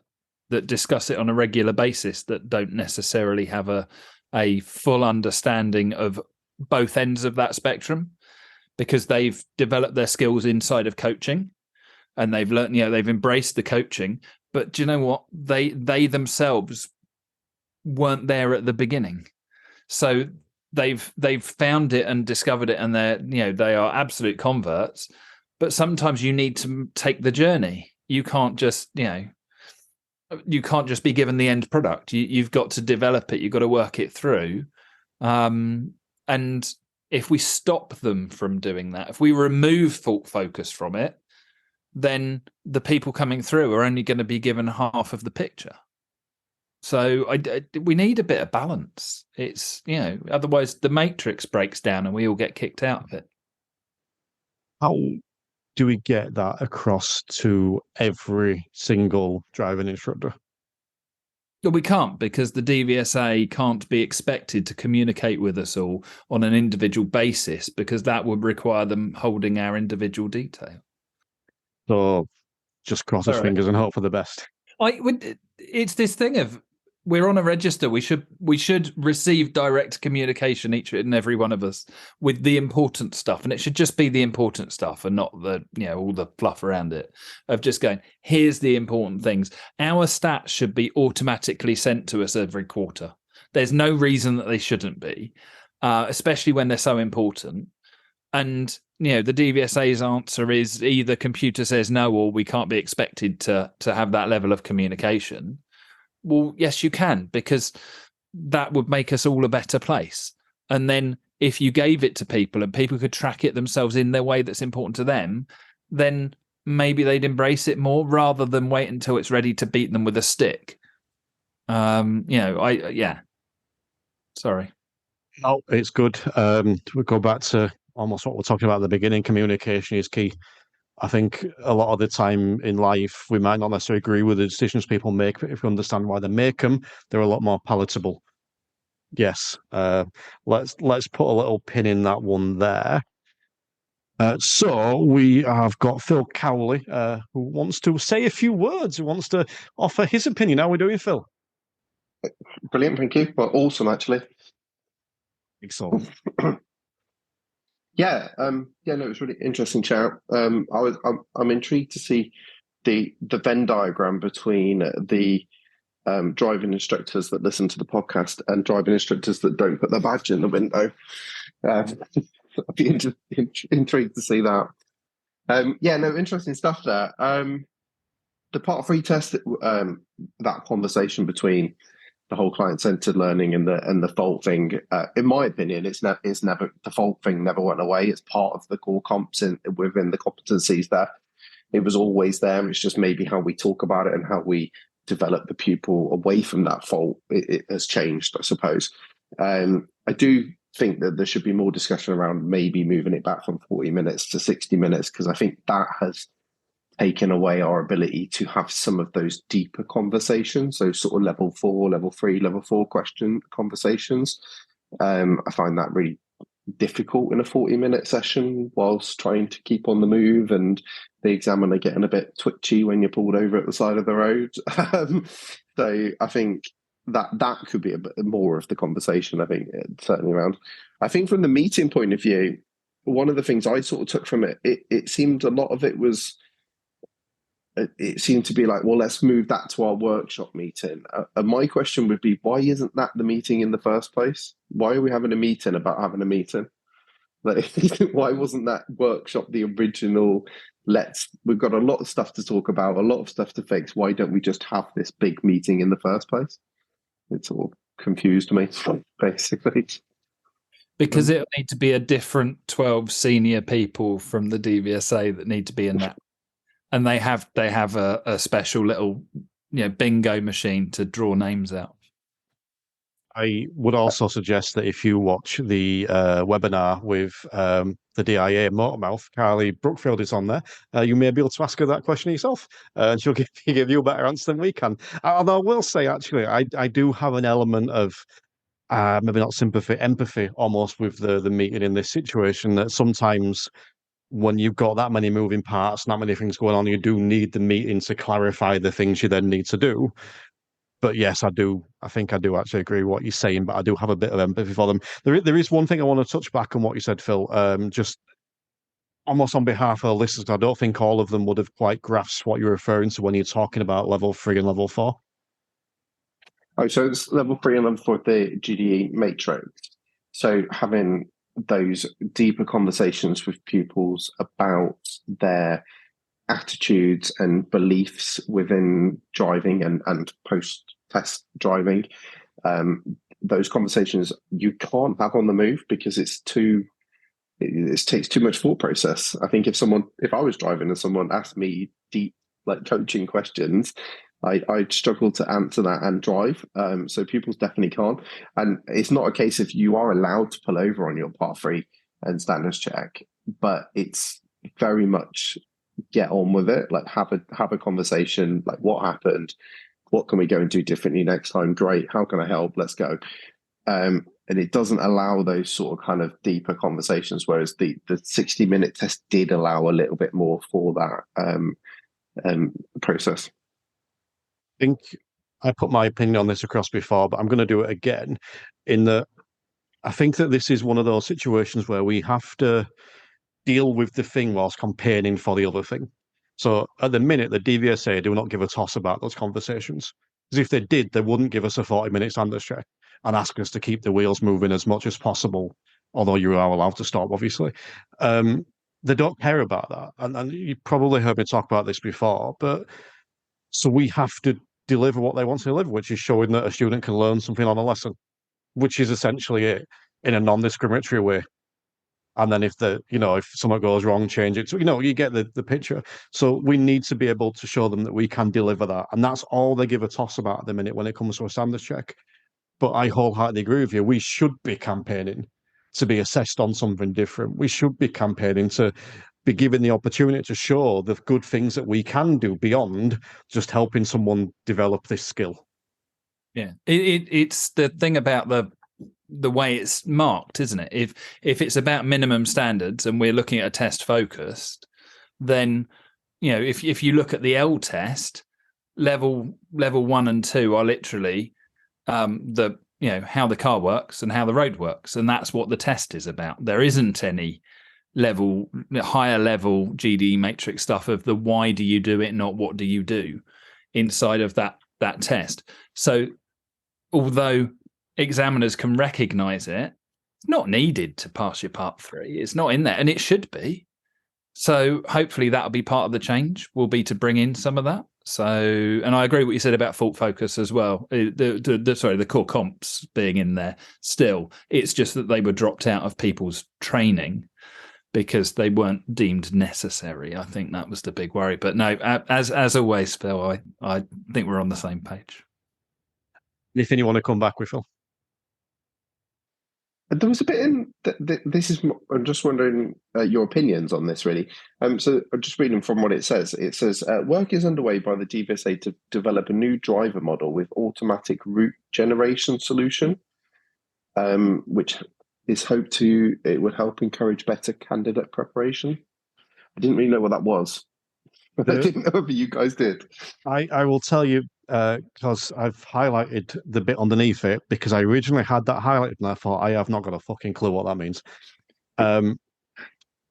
discuss it on a regular basis that don't necessarily have a full understanding of both ends of that spectrum, because they've developed their skills inside of coaching and they've learned, they've embraced the coaching. But do you know what? They themselves weren't there at the beginning. So they've found it and discovered it, and they are absolute converts. But sometimes you need to take the journey. You can't just, be given the end product. You've got to develop it. You've got to work it through. And if we stop them from doing that, if we remove fault focus from it, then the people coming through are only going to be given half of the picture. So we need a bit of balance. It's, otherwise the matrix breaks down and we all get kicked out of it. How do we get that across to every single driving instructor? Well, we can't, because the DVSA can't be expected to communicate with us all on an individual basis, because that would require them holding our individual detail. So just cross his fingers and hope for the best. It's this thing of, we're on a register. We should receive direct communication, each and every one of us, with the important stuff, and it should just be the important stuff and not the all the fluff around it. Of just going, here's the important things. Our stats should be automatically sent to us every quarter. There's no reason that they shouldn't be, especially when they're so important. And the DVSA's answer is either computer says no, or we can't be expected to have that level of communication. Well, yes, you can, because that would make us all a better place. And then if you gave it to people and people could track it themselves in their way that's important to them, then maybe they'd embrace it more rather than wait until it's ready to beat them with a stick. Sorry. No, it's good. We go back to almost what we're talking about at the beginning. Communication is key. I think a lot of the time in life, we might not necessarily agree with the decisions people make, but if we understand why they make them, they're a lot more palatable. Yes. Let's put a little pin in that one there. So we have got Phil Cowley, who wants to say a few words, who wants to offer his opinion. How are we doing, Phil? Brilliant, thank you. Well, awesome, actually. Excellent. No, it was really interesting chat. I'm intrigued to see the Venn diagram between the driving instructors that listen to the podcast and driving instructors that don't put their badge in the window. I'd be intrigued to see that. Interesting stuff there. The part 3 test, that conversation between the whole client-centered learning and the fault thing, in my opinion, it's never, the fault thing never went away. It's part of the core comps within the competencies there. It was always there. It's just maybe how we talk about it and how we develop the pupil away from that fault. It has changed, I suppose. I do think that there should be more discussion around maybe moving it back from 40 minutes to 60 minutes, because I think that has taken away our ability to have some of those deeper conversations, so sort of level 4, level 3, level 4 question conversations. I find that really difficult in a 40-minute session whilst trying to keep on the move, and the examiner getting a bit twitchy when you're pulled over at the side of the road. So I think that could be a bit more of the conversation, I think, certainly around. I think from the meeting point of view, one of the things I sort of took from it seemed a lot of it seemed to be like, well, let's move that to our workshop meeting. And my question would be, why isn't that the meeting in the first place? Why are we having a meeting about having a meeting? Like, why wasn't that workshop the original? We've got a lot of stuff to talk about, a lot of stuff to fix. Why don't we just have this big meeting in the first place? It's all confused me, basically. Because it'll need to be a different 12 senior people from the DVSA that need to be in that. And they have a special little bingo machine to draw names out. I would also suggest that if you watch the webinar with the DIA Motormouth, Carly Brookfield is on there. You may be able to ask her that question yourself, and she'll give you a better answer than we can. Although I will say, actually, I do have an element of maybe not sympathy, empathy almost with the meeting in this situation, that sometimes when you've got that many moving parts and that many things going on, you do need the meeting to clarify the things you then need to do. But yes, I think I do actually agree with what you're saying, but I do have a bit of empathy for them. There is one thing I want to touch back on what you said, Phil, just almost on behalf of the listeners. I don't think all of them would have quite grasped what you're referring to when you're talking about level 3 and level 4. Oh, so it's level 3 and level 4 the GDE matrix. So having those deeper conversations with pupils about their attitudes and beliefs within driving and post-test driving, those conversations you can't have on the move because it takes too much thought process. I think if I was driving and someone asked me deep coaching questions, I'd struggle to answer that and drive. So pupils definitely can't. And it's not a case of you are allowed to pull over on your part 3 and standards check, but it's very much get on with it. Like have a conversation. Like, what happened? What can we go and do differently next time? Great. How can I help? Let's go. And it doesn't allow those sort of kind of deeper conversations. Whereas the 60-minute test did allow a little bit more for that process. I think I put my opinion on this across before, but I'm going to do it again. In that, I think that this is one of those situations where we have to deal with the thing whilst campaigning for the other thing. So at the minute, the DVSA do not give a toss about those conversations. Because if they did, they wouldn't give us a 40-minute standards check and ask us to keep the wheels moving as much as possible, although you are allowed to stop, obviously. They don't care about that. And you probably heard me talk about this before, but so we have to deliver what they want to deliver, which is showing that a student can learn something on a lesson, which is essentially it in a non-discriminatory way. And then if if something goes wrong, change it. So, you get the picture. So we need to be able to show them that we can deliver that. And that's all they give a toss about at the minute when it comes to a standards check. But I wholeheartedly agree with you. We should be campaigning to be assessed on something different. We should be campaigning to be given the opportunity to show the good things that we can do beyond just helping someone develop this skill. Yeah, it's the thing about the way it's marked, isn't it? If it's about minimum standards and we're looking at a test focused, then if you look at the L test, level 1 and 2 are literally how the car works and how the road works, and that's what the test is about. There isn't any higher level GDE matrix stuff of the why do you do it, not what do you do inside of that test. So although examiners can recognize it, it's not needed to pass your part 3. It's not in there, and it should be. So hopefully that'll be part of the change, will be to bring in some of that. So, and I agree what you said about fault focus as well. The core comps being in there still. It's just that they were dropped out of people's training because they weren't deemed necessary. I think that was the big worry. But no, as always, Phil, I think we're on the same page. Anything you want to come back with, Phil? There was a bit in this is. I'm just wondering your opinions on this, really. So I'm just reading from what it says. It says work is underway by the DVSA to develop a new driver model with automatic route generation solution, which is hoped it would help encourage better candidate preparation. I didn't really know what that was. I didn't know if you guys did. I will tell you, because I've highlighted the bit underneath it, because I originally had that highlighted and I thought, I have not got a fucking clue what that means.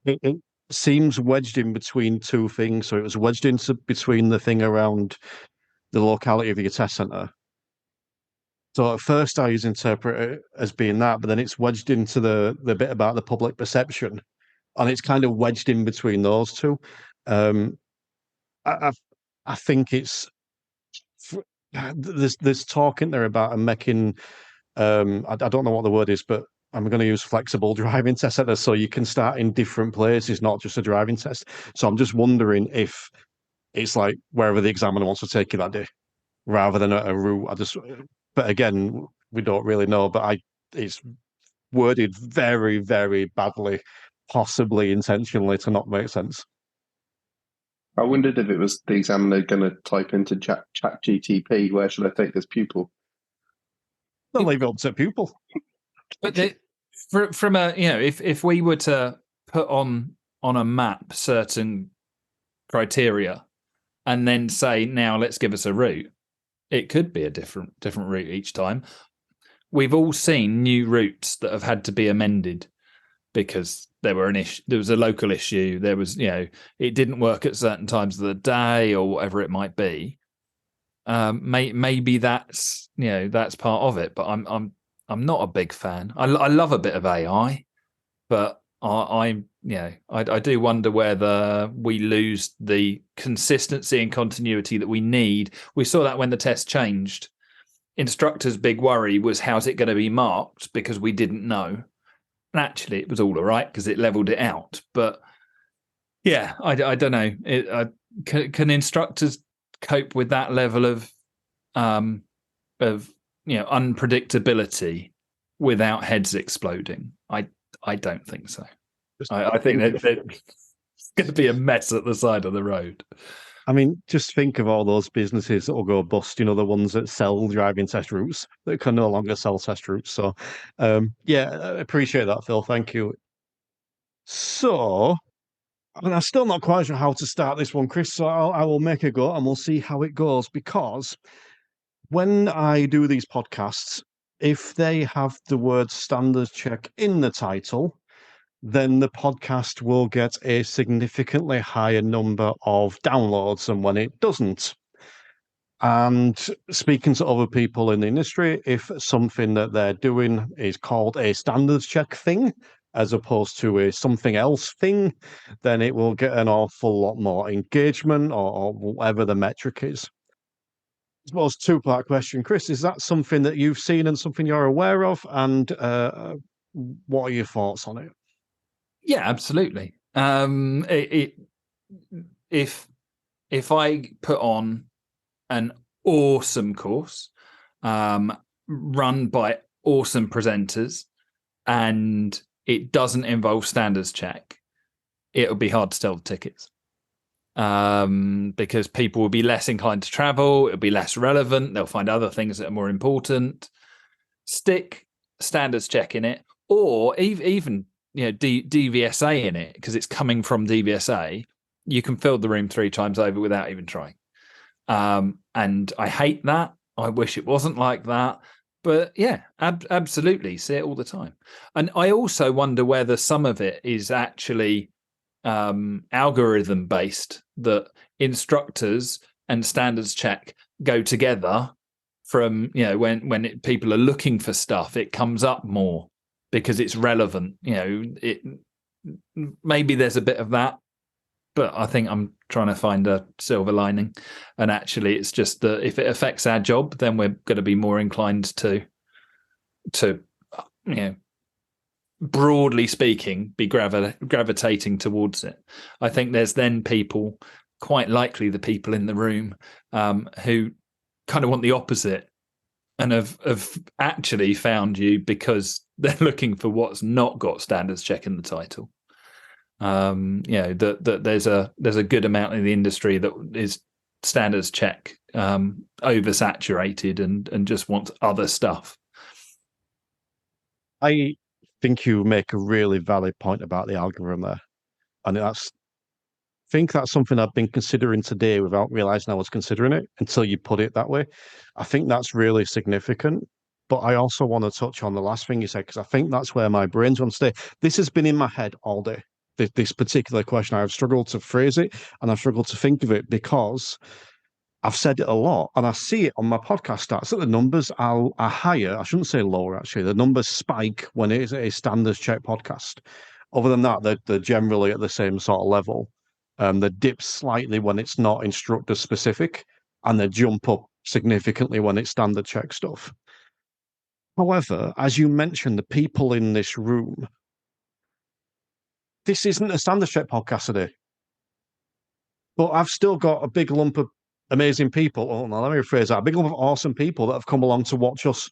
It seems wedged in between two things. So it was wedged into between the thing around the locality of your test centre. So at first I interpret it as being that, but then it's wedged into the bit about the public perception, and it's kind of wedged in between those two. I think it's there's talk in there about making I don't know what the word is, but I'm going to use flexible driving test centers so you can start in different places, not just a driving test. So I'm just wondering if it's like wherever the examiner wants to take you that day, rather than a route. But again, we don't really know. But it's worded very, very badly, possibly intentionally to not make sense. I wondered if it was the examiner going to type into chat GTP, where should I take this pupil? They'll leave it up to pupil. But from a if we were to put on a map certain criteria and then say, now let's give us a route, it could be a different route each time. We've all seen new routes that have had to be amended because there was a local issue. There was, it didn't work at certain times of the day or whatever it might be. Maybe that's part of it, but I'm not a big fan. I love a bit of AI, but I do wonder whether we lose the consistency and continuity that we need. We saw that when the test changed. Instructor's big worry was, how's it going to be marked, because we didn't know. And actually, it was all right because it leveled it out. But yeah, I don't know. Can instructors cope with that level of unpredictability without heads exploding? I don't think so. I think that it's going to be a mess at the side of the road. I mean, just think of all those businesses that will go bust, the ones that sell driving test routes that can no longer sell test routes. So, I appreciate that, Phil. Thank you. So, I'm still not quite sure how to start this one, Chris, so I will make a go and we'll see how it goes, because when I do these podcasts, if they have the word standards check in the title, then the podcast will get a significantly higher number of downloads than when it doesn't. And speaking to other people in the industry, if something that they're doing is called a standards check thing, as opposed to a something else thing, then it will get an awful lot more engagement or whatever the metric is. I suppose two-part question, Chris, is that something that you've seen and something you're aware of? And what are your thoughts on it? Yeah, absolutely. If I put on an awesome course run by awesome presenters and it doesn't involve standards check, it'll be hard to sell the tickets because people will be less inclined to travel. It'll be less relevant. They'll find other things that are more important. Stick standards check in it, or even DVSA in it, because it's coming from DVSA. You can fill the room 3 times over without even trying. And I hate that. I wish it wasn't like that. But yeah, absolutely. See it all the time. And I also wonder whether some of it is actually algorithm based, that instructors and standards check go together from, when people are looking for stuff, it comes up more because it's relevant. Maybe there's a bit of that. But I think I'm trying to find a silver lining. And actually, it's just that if it affects our job, then we're going to be more inclined to broadly speaking, be gravitating towards it. I think there's then people, quite likely the people in the room, who kind of want the opposite and have actually found you because they're looking for what's not got standards check in the title. That there's a good amount in the industry that is standards check oversaturated and just wants other stuff. I think you make a really valid point about the algorithm there, and I think that's something I've been considering today without realizing I was considering it until you put it that way. I think that's really significant. But I also want to touch on the last thing you said, because I think that's where my brain's going to stay. This has been in my head all day. This particular question, I've struggled to phrase it and I've struggled to think of it because I've said it a lot and I see it on my podcast stats that the numbers are higher. I shouldn't say lower, actually. The numbers spike when it is a standards check podcast. Other than that, they're generally at the same sort of level. They dip slightly when it's not instructor specific and they jump up significantly when it's standard check stuff. However, as you mentioned, the people in this room, this isn't a standards check podcast today. But I've still got a big lump of amazing people. Oh, no, let me rephrase that. A big lump of awesome people that have come along to watch us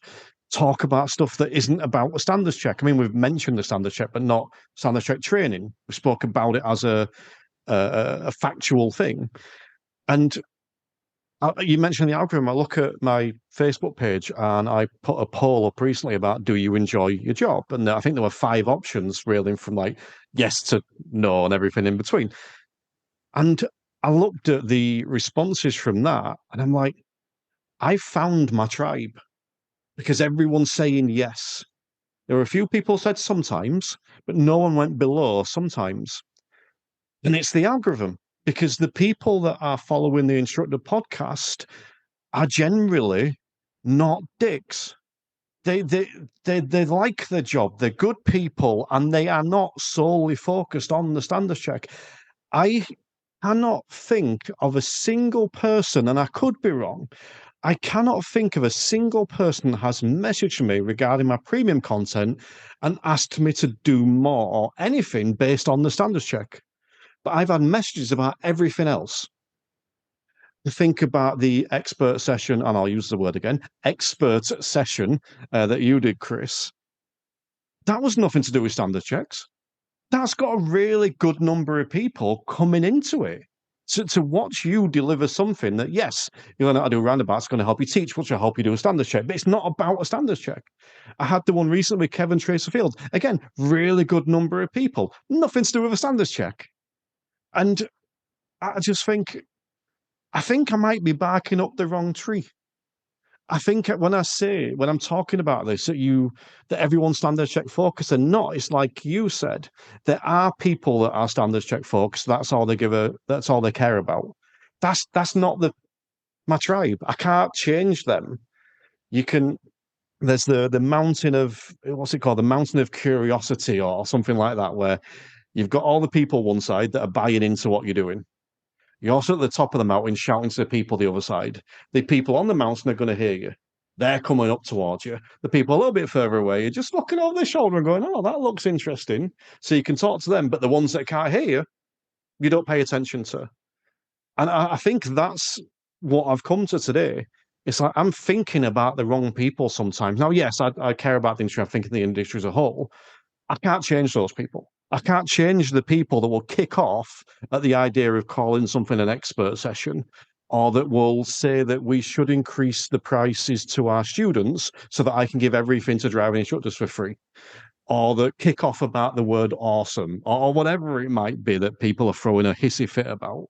talk about stuff that isn't about a standards check. I mean, we've mentioned the standards check, but not standards check training. We spoke about it as a factual thing. And you mentioned the algorithm. I look at my Facebook page and I put a poll up recently about, do you enjoy your job? And I think there were 5 options ranging from like yes to no and everything in between. And I looked at the responses from that and I'm like, I found my tribe because everyone's saying yes. There were a few people said sometimes, but no one went below sometimes. And it's the algorithm. Because the people that are following the Instructor podcast are generally not dicks. They like their job. They're good people, and they are not solely focused on the standards check. I cannot think of a single person, and I could be wrong. I cannot think of a single person that has messaged me regarding my premium content and asked me to do more or anything based on the standards check. But I've had messages about everything else. To think about the expert session, and I'll use the word again, expert session that you did, Chris. That was nothing to do with standard checks. That's got a really good number of people coming into it. To watch you deliver something that, yes, you learn how to do roundabouts, going to help you teach, which will help you do a standards check, but it's not about a standards check. I had the one recently with Kev Tracey Field. Again, really good number of people. Nothing to do with a standards check. And I just think, I might be barking up the wrong tree. I think when I'm talking about this, that everyone's standards check focused and not, it's like you said, there are people that are standards check focused. That's all they care about. That's not my tribe. I can't change them. There's the mountain of, what's it called? The mountain of curiosity or something like that, where you've got all the people one side that are buying into what you're doing. You're also at the top of the mountain shouting to the people the other side. The people on the mountain are going to hear you. They're coming up towards you. The people a little bit further away are just looking over their shoulder and going, oh, that looks interesting. So you can talk to them. But the ones that can't hear you don't pay attention to. And I think that's what I've come to today. It's like I'm thinking about the wrong people sometimes. Now, yes, I care about the industry. I'm thinking the industry as a whole. I can't change those people. I can't change the people that will kick off at the idea of calling something an expert session, or that will say that we should increase the prices to our students so that I can give everything to driving instructors for free, or that kick off about the word awesome, or whatever it might be that people are throwing a hissy fit about.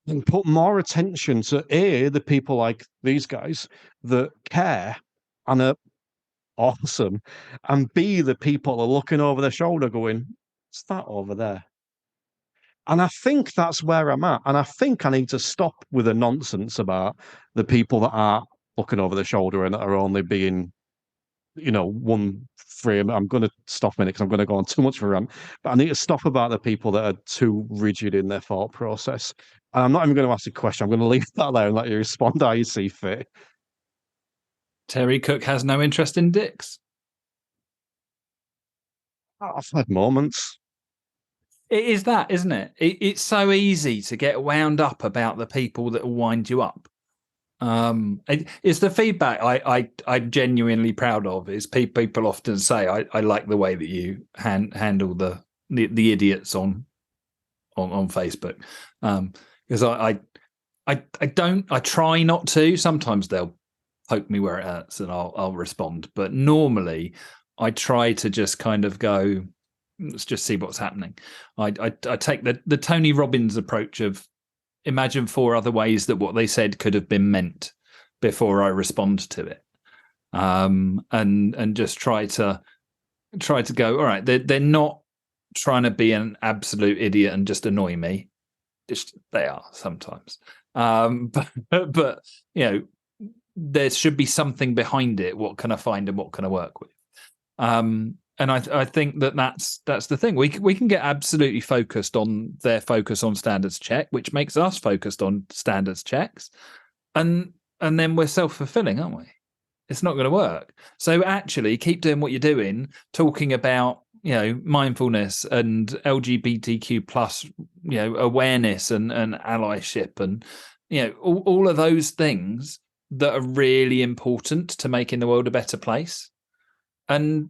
And put more attention to the people like these guys that care and are awesome, and B, the people are looking over their shoulder going, what's that over there? And I think that's where I'm at. And I think I need to stop with the nonsense about the people that are looking over their shoulder and are only being, one frame. I'm going to stop a minute because I'm going to go on too much of a rant. But I need to stop about the people that are too rigid in their thought process. And I'm not even going to ask a question. I'm going to leave that there and let you respond how you see fit. Terry Cook has no interest in dicks. I've had moments. It is that, isn't it? It's so easy to get wound up about the people that will wind you up. It's the feedback I'm genuinely proud of. Is people often say, I like the way that you handle the idiots on Facebook, because I try not to. Sometimes they'll poke me where it hurts and I'll respond, but normally I try to just kind of go, let's just see what's happening. I take the Tony Robbins approach of imagine 4 other ways that what they said could have been meant before I respond to it, and just try to go, all right, they're not trying to be an absolute idiot and just annoy me. Just they are sometimes, but there should be something behind it. What can I find and what can I work with? And I think that's the thing. We can get absolutely focused on their focus on standards check, which makes us focused on standards checks, and then we're self-fulfilling, aren't we? It's not going to work. So actually, keep doing what you're doing, talking about mindfulness and LGBTQ plus awareness and allyship and all of those things that are really important to making the world a better place. And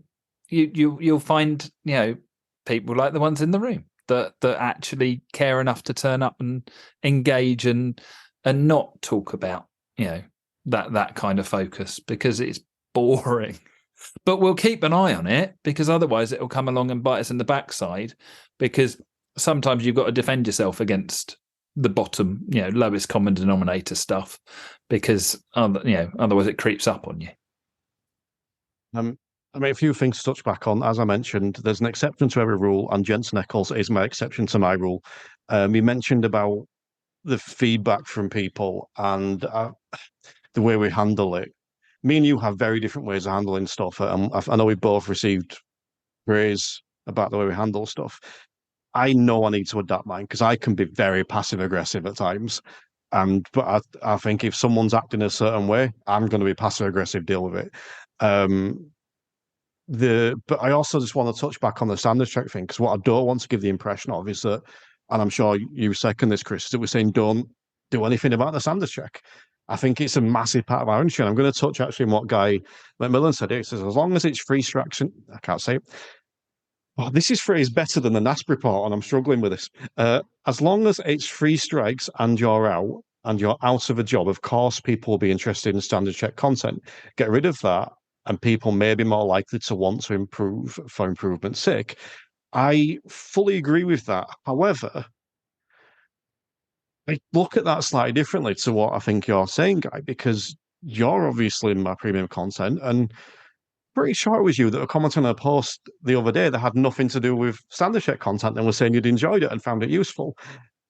you'll find people like the ones in the room that actually care enough to turn up and engage and not talk about that kind of focus, because it's boring. But we'll keep an eye on it, because otherwise it'll come along and bite us in the backside, because sometimes you've got to defend yourself against the bottom, lowest common denominator stuff, because otherwise it creeps up on you. A few things to touch back on. As I mentioned, there's an exception to every rule, and Jensen Eccles is my exception to my rule. You mentioned about the feedback from people and the way we handle it. Me and you have very different ways of handling stuff. I know we both received praise about the way we handle stuff. I know I need to adapt mine, because I can be very passive aggressive at times. But I think if someone's acting a certain way, I'm going to be passive aggressive, deal with it. But I also just want to touch back on the standards check thing, because what I don't want to give the impression of is that, and I'm sure you second this, Chris, is that we're saying don't do anything about the standards check. I think it's a massive part of our industry. And I'm going to touch actually on what Guy McMillan said. He says, as long as it's free strikes, I can't say it. Oh, this is phrase better than the NASP report, and I'm struggling with this. As long as it's 3 strikes and you're out of a job, of course people will be interested in standard check content. Get rid of that, and people may be more likely to want to improve for improvement's sake. I fully agree with that. However, I look at that slightly differently to what I think you're saying, Guy, because you're obviously in my premium content, and pretty sure it was you that were commenting on a post the other day that had nothing to do with standard check content and was saying you'd enjoyed it and found it useful.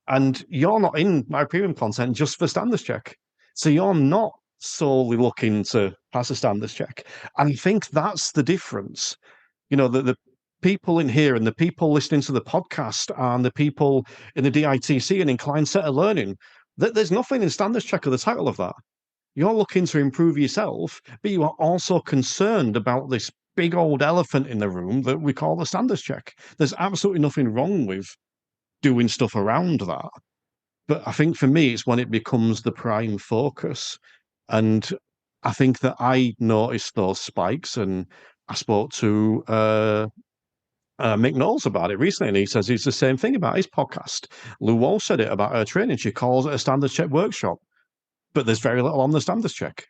And you're not in my premium content just for standards check. So you're not solely looking to pass a standards check. And I think that's the difference. The people in here and the people listening to the podcast and the people in the DITC and inclined set of learning, there's nothing in standards check of the title of that. You're looking to improve yourself, but you are also concerned about this big old elephant in the room that we call the standards check. There's absolutely nothing wrong with doing stuff around that. But I think for me, it's when it becomes the prime focus. And I think that I noticed those spikes, and I spoke to Mick Knowles about it recently, and he says it's the same thing about his podcast. Lou Wall said it about her training. She calls it a standards check workshop, but there's very little on the standards check.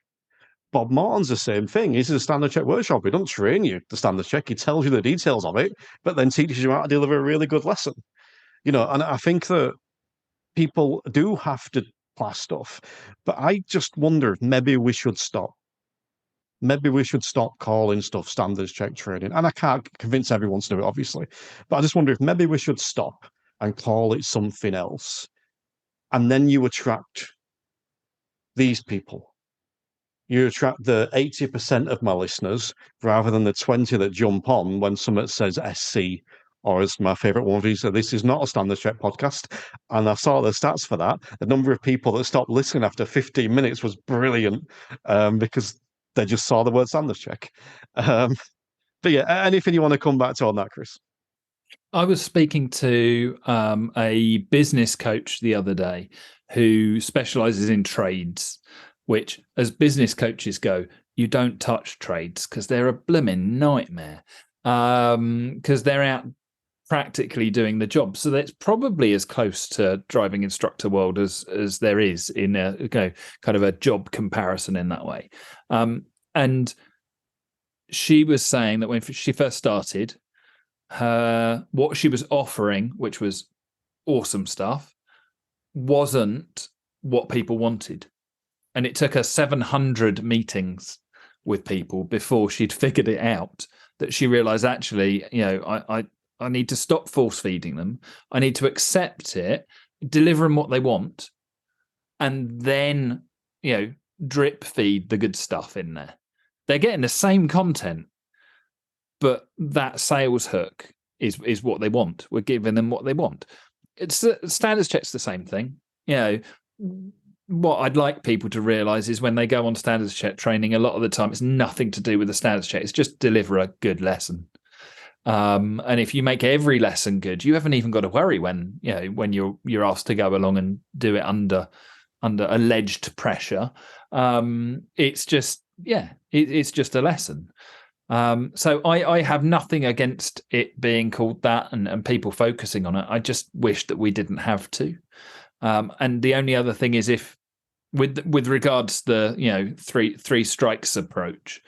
Bob Morton's the same thing. He's a standard check workshop. He doesn't train you the standards check. He tells you the details of it, but then teaches you how to deliver a really good lesson. And I think that people do have to class stuff, but I just wonder if maybe we should stop. Maybe we should stop calling stuff standards check training. And I can't convince everyone to do it, obviously, but I just wonder if maybe we should stop and call it something else. And then you attract these people. You attract the 80% of my listeners rather than the 20 that jump on when someone says SC, or as my favourite one of these, this is not a standard check podcast. And I saw the stats for that. The number of people that stopped listening after 15 minutes was brilliant, because they just saw the word standard check. But yeah, anything you want to come back to on that, Chris? I was speaking to a business coach the other day who specializes in trades, which, as business coaches go, you don't touch trades because they're a blooming nightmare, because they're out practically doing the job. So that's probably as close to driving instructor world as there is in a kind of a job comparison in that way. And she was saying that when she first started, what she was offering, which was awesome stuff, wasn't what people wanted. And it took her 700 meetings with people before she'd figured it out, that she realized, actually, I need to stop force feeding them. I need to accept it, deliver them what they want, and then, drip feed the good stuff in there. They're getting the same content, but that sales hook is what they want. We're giving them what they want. It's standards check's the same thing. What I'd like people to realize is when they go on standards check training, a lot of the time it's nothing to do with the standards check. It's just deliver a good lesson. And if you make every lesson good, you haven't even got to worry when you're asked to go along and do it under alleged pressure. It's just a lesson. So I have nothing against it being called that and people focusing on it. I just wish that we didn't have to. And the only other thing is, if with regards to the three strikes approach,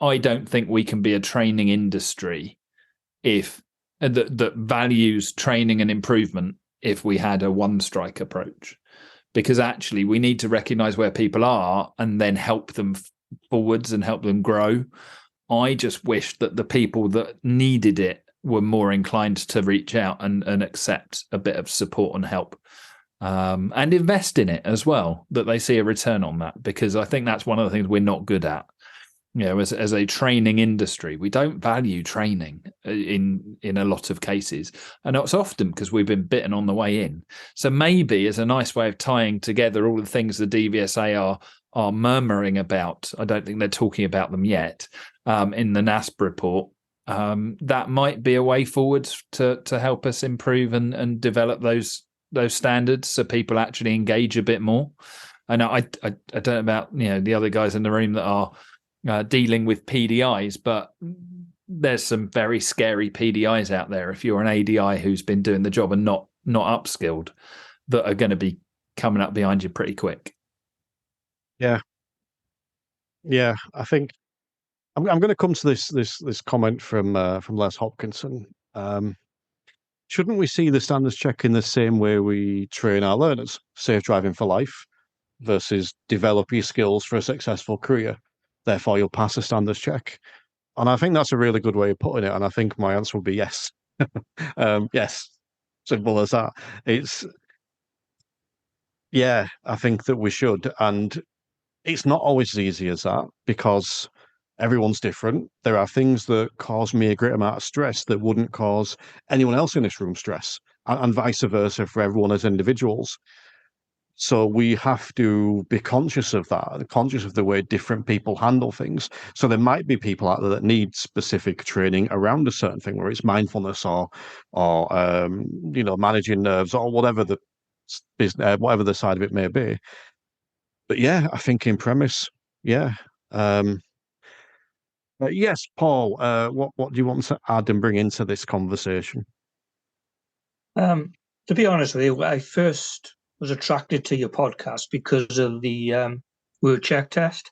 I don't think we can be a training industry if that values training and improvement if we had a one strike approach, because actually we need to recognize where people are and then help them forwards and help them grow. I just wish that the people that needed it were more inclined to reach out and accept a bit of support and help, and invest in it as well, that they see a return on that, because I think that's one of the things we're not good at. As a training industry, we don't value training in a lot of cases, and it's often because we've been bitten on the way in. So maybe as a nice way of tying together all the things the DVSA are murmuring about, I don't think they're talking about them yet, in the NASP report, that might be a way forward to help us improve and develop those standards so people actually engage a bit more. And I don't know about the other guys in the room that are dealing with PDIs, but there's some very scary PDIs out there if you're an ADI who's been doing the job and not upskilled, that are going to be coming up behind you pretty quick. Yeah, I think I'm going to come to this comment from Les Hopkinson. Shouldn't we see the standards check in the same way we train our learners? Safe driving for life. versus develop your skills for a successful career. Therefore, you'll pass a standards check. And I think that's a really good way of putting it. And I think my answer would be yes. Yes, simple as that. I think that we should. And it's not always as easy as that because everyone's different. There are things that cause me a great amount of stress that wouldn't cause anyone else in this room stress, and vice versa for everyone as individuals. So we have to be conscious of that, conscious of the way different people handle things. So there might be people out there that need specific training around a certain thing, where it's mindfulness or managing nerves or whatever whatever the side of it may be. But yeah, I think in premise, yeah. Yes, Paul. What do you want to add and bring into this conversation? To be honest with you, I first was attracted to your podcast because of the word check test.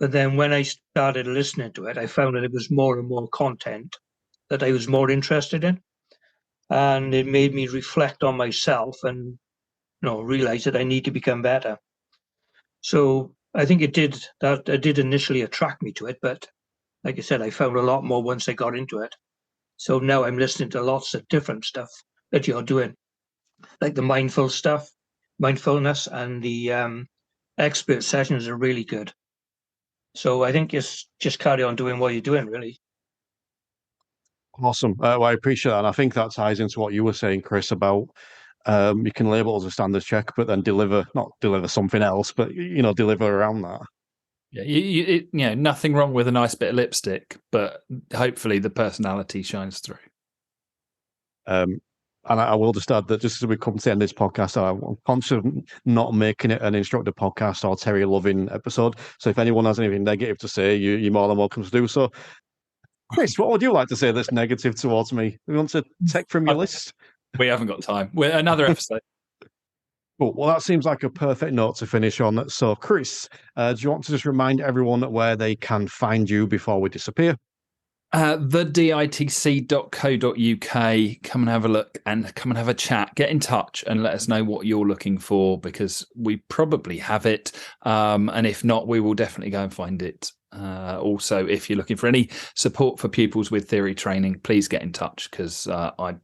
But then when I started listening to it, I found that it was more and more content that I was more interested in. And it made me reflect on myself and realize that I need to become better. So I think it did initially attract me to it, but like I said, I found a lot more once I got into it. So now I'm listening to lots of different stuff that you're doing, like the mindfulness, and the expert sessions are really good. So I think just carry on doing what you're doing, really. Awesome. Well, I appreciate that. And I think that ties into what you were saying, Chris, about you can label as a standards check, but then not deliver something else, but, deliver around that. Yeah, nothing wrong with a nice bit of lipstick, but hopefully the personality shines through. And I will just add that just as we come to the end of this podcast, I'm conscious of not making it an instructor podcast or Terry loving episode. So if anyone has anything negative to say, you're more than welcome to do so. Chris, what would you like to say that's negative towards me? We want to take from your list? We haven't got time. We're another episode. Cool. Well, that seems like a perfect note to finish on. So, Chris, do you want to just remind everyone where they can find you before we disappear? theditc.co.uk. Come and have a look and come and have a chat. Get in touch and let us know what you're looking for, because we probably have it. And if not, we will definitely go and find it. Also, if you're looking for any support for pupils with theory training, please get in touch, because I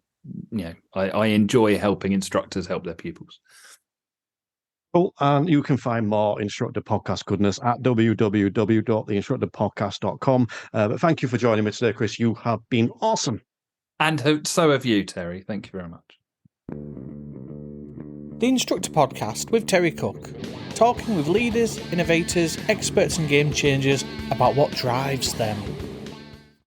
enjoy helping instructors help their pupils. Cool. And you can find more Instructor Podcast goodness at www.theinstructorpodcast.com. But thank you for joining me today, Chris. You have been awesome. And so have you, Terry. Thank you very much. The Instructor Podcast with Terry Cook, talking with leaders, innovators, experts and game changers about what drives them.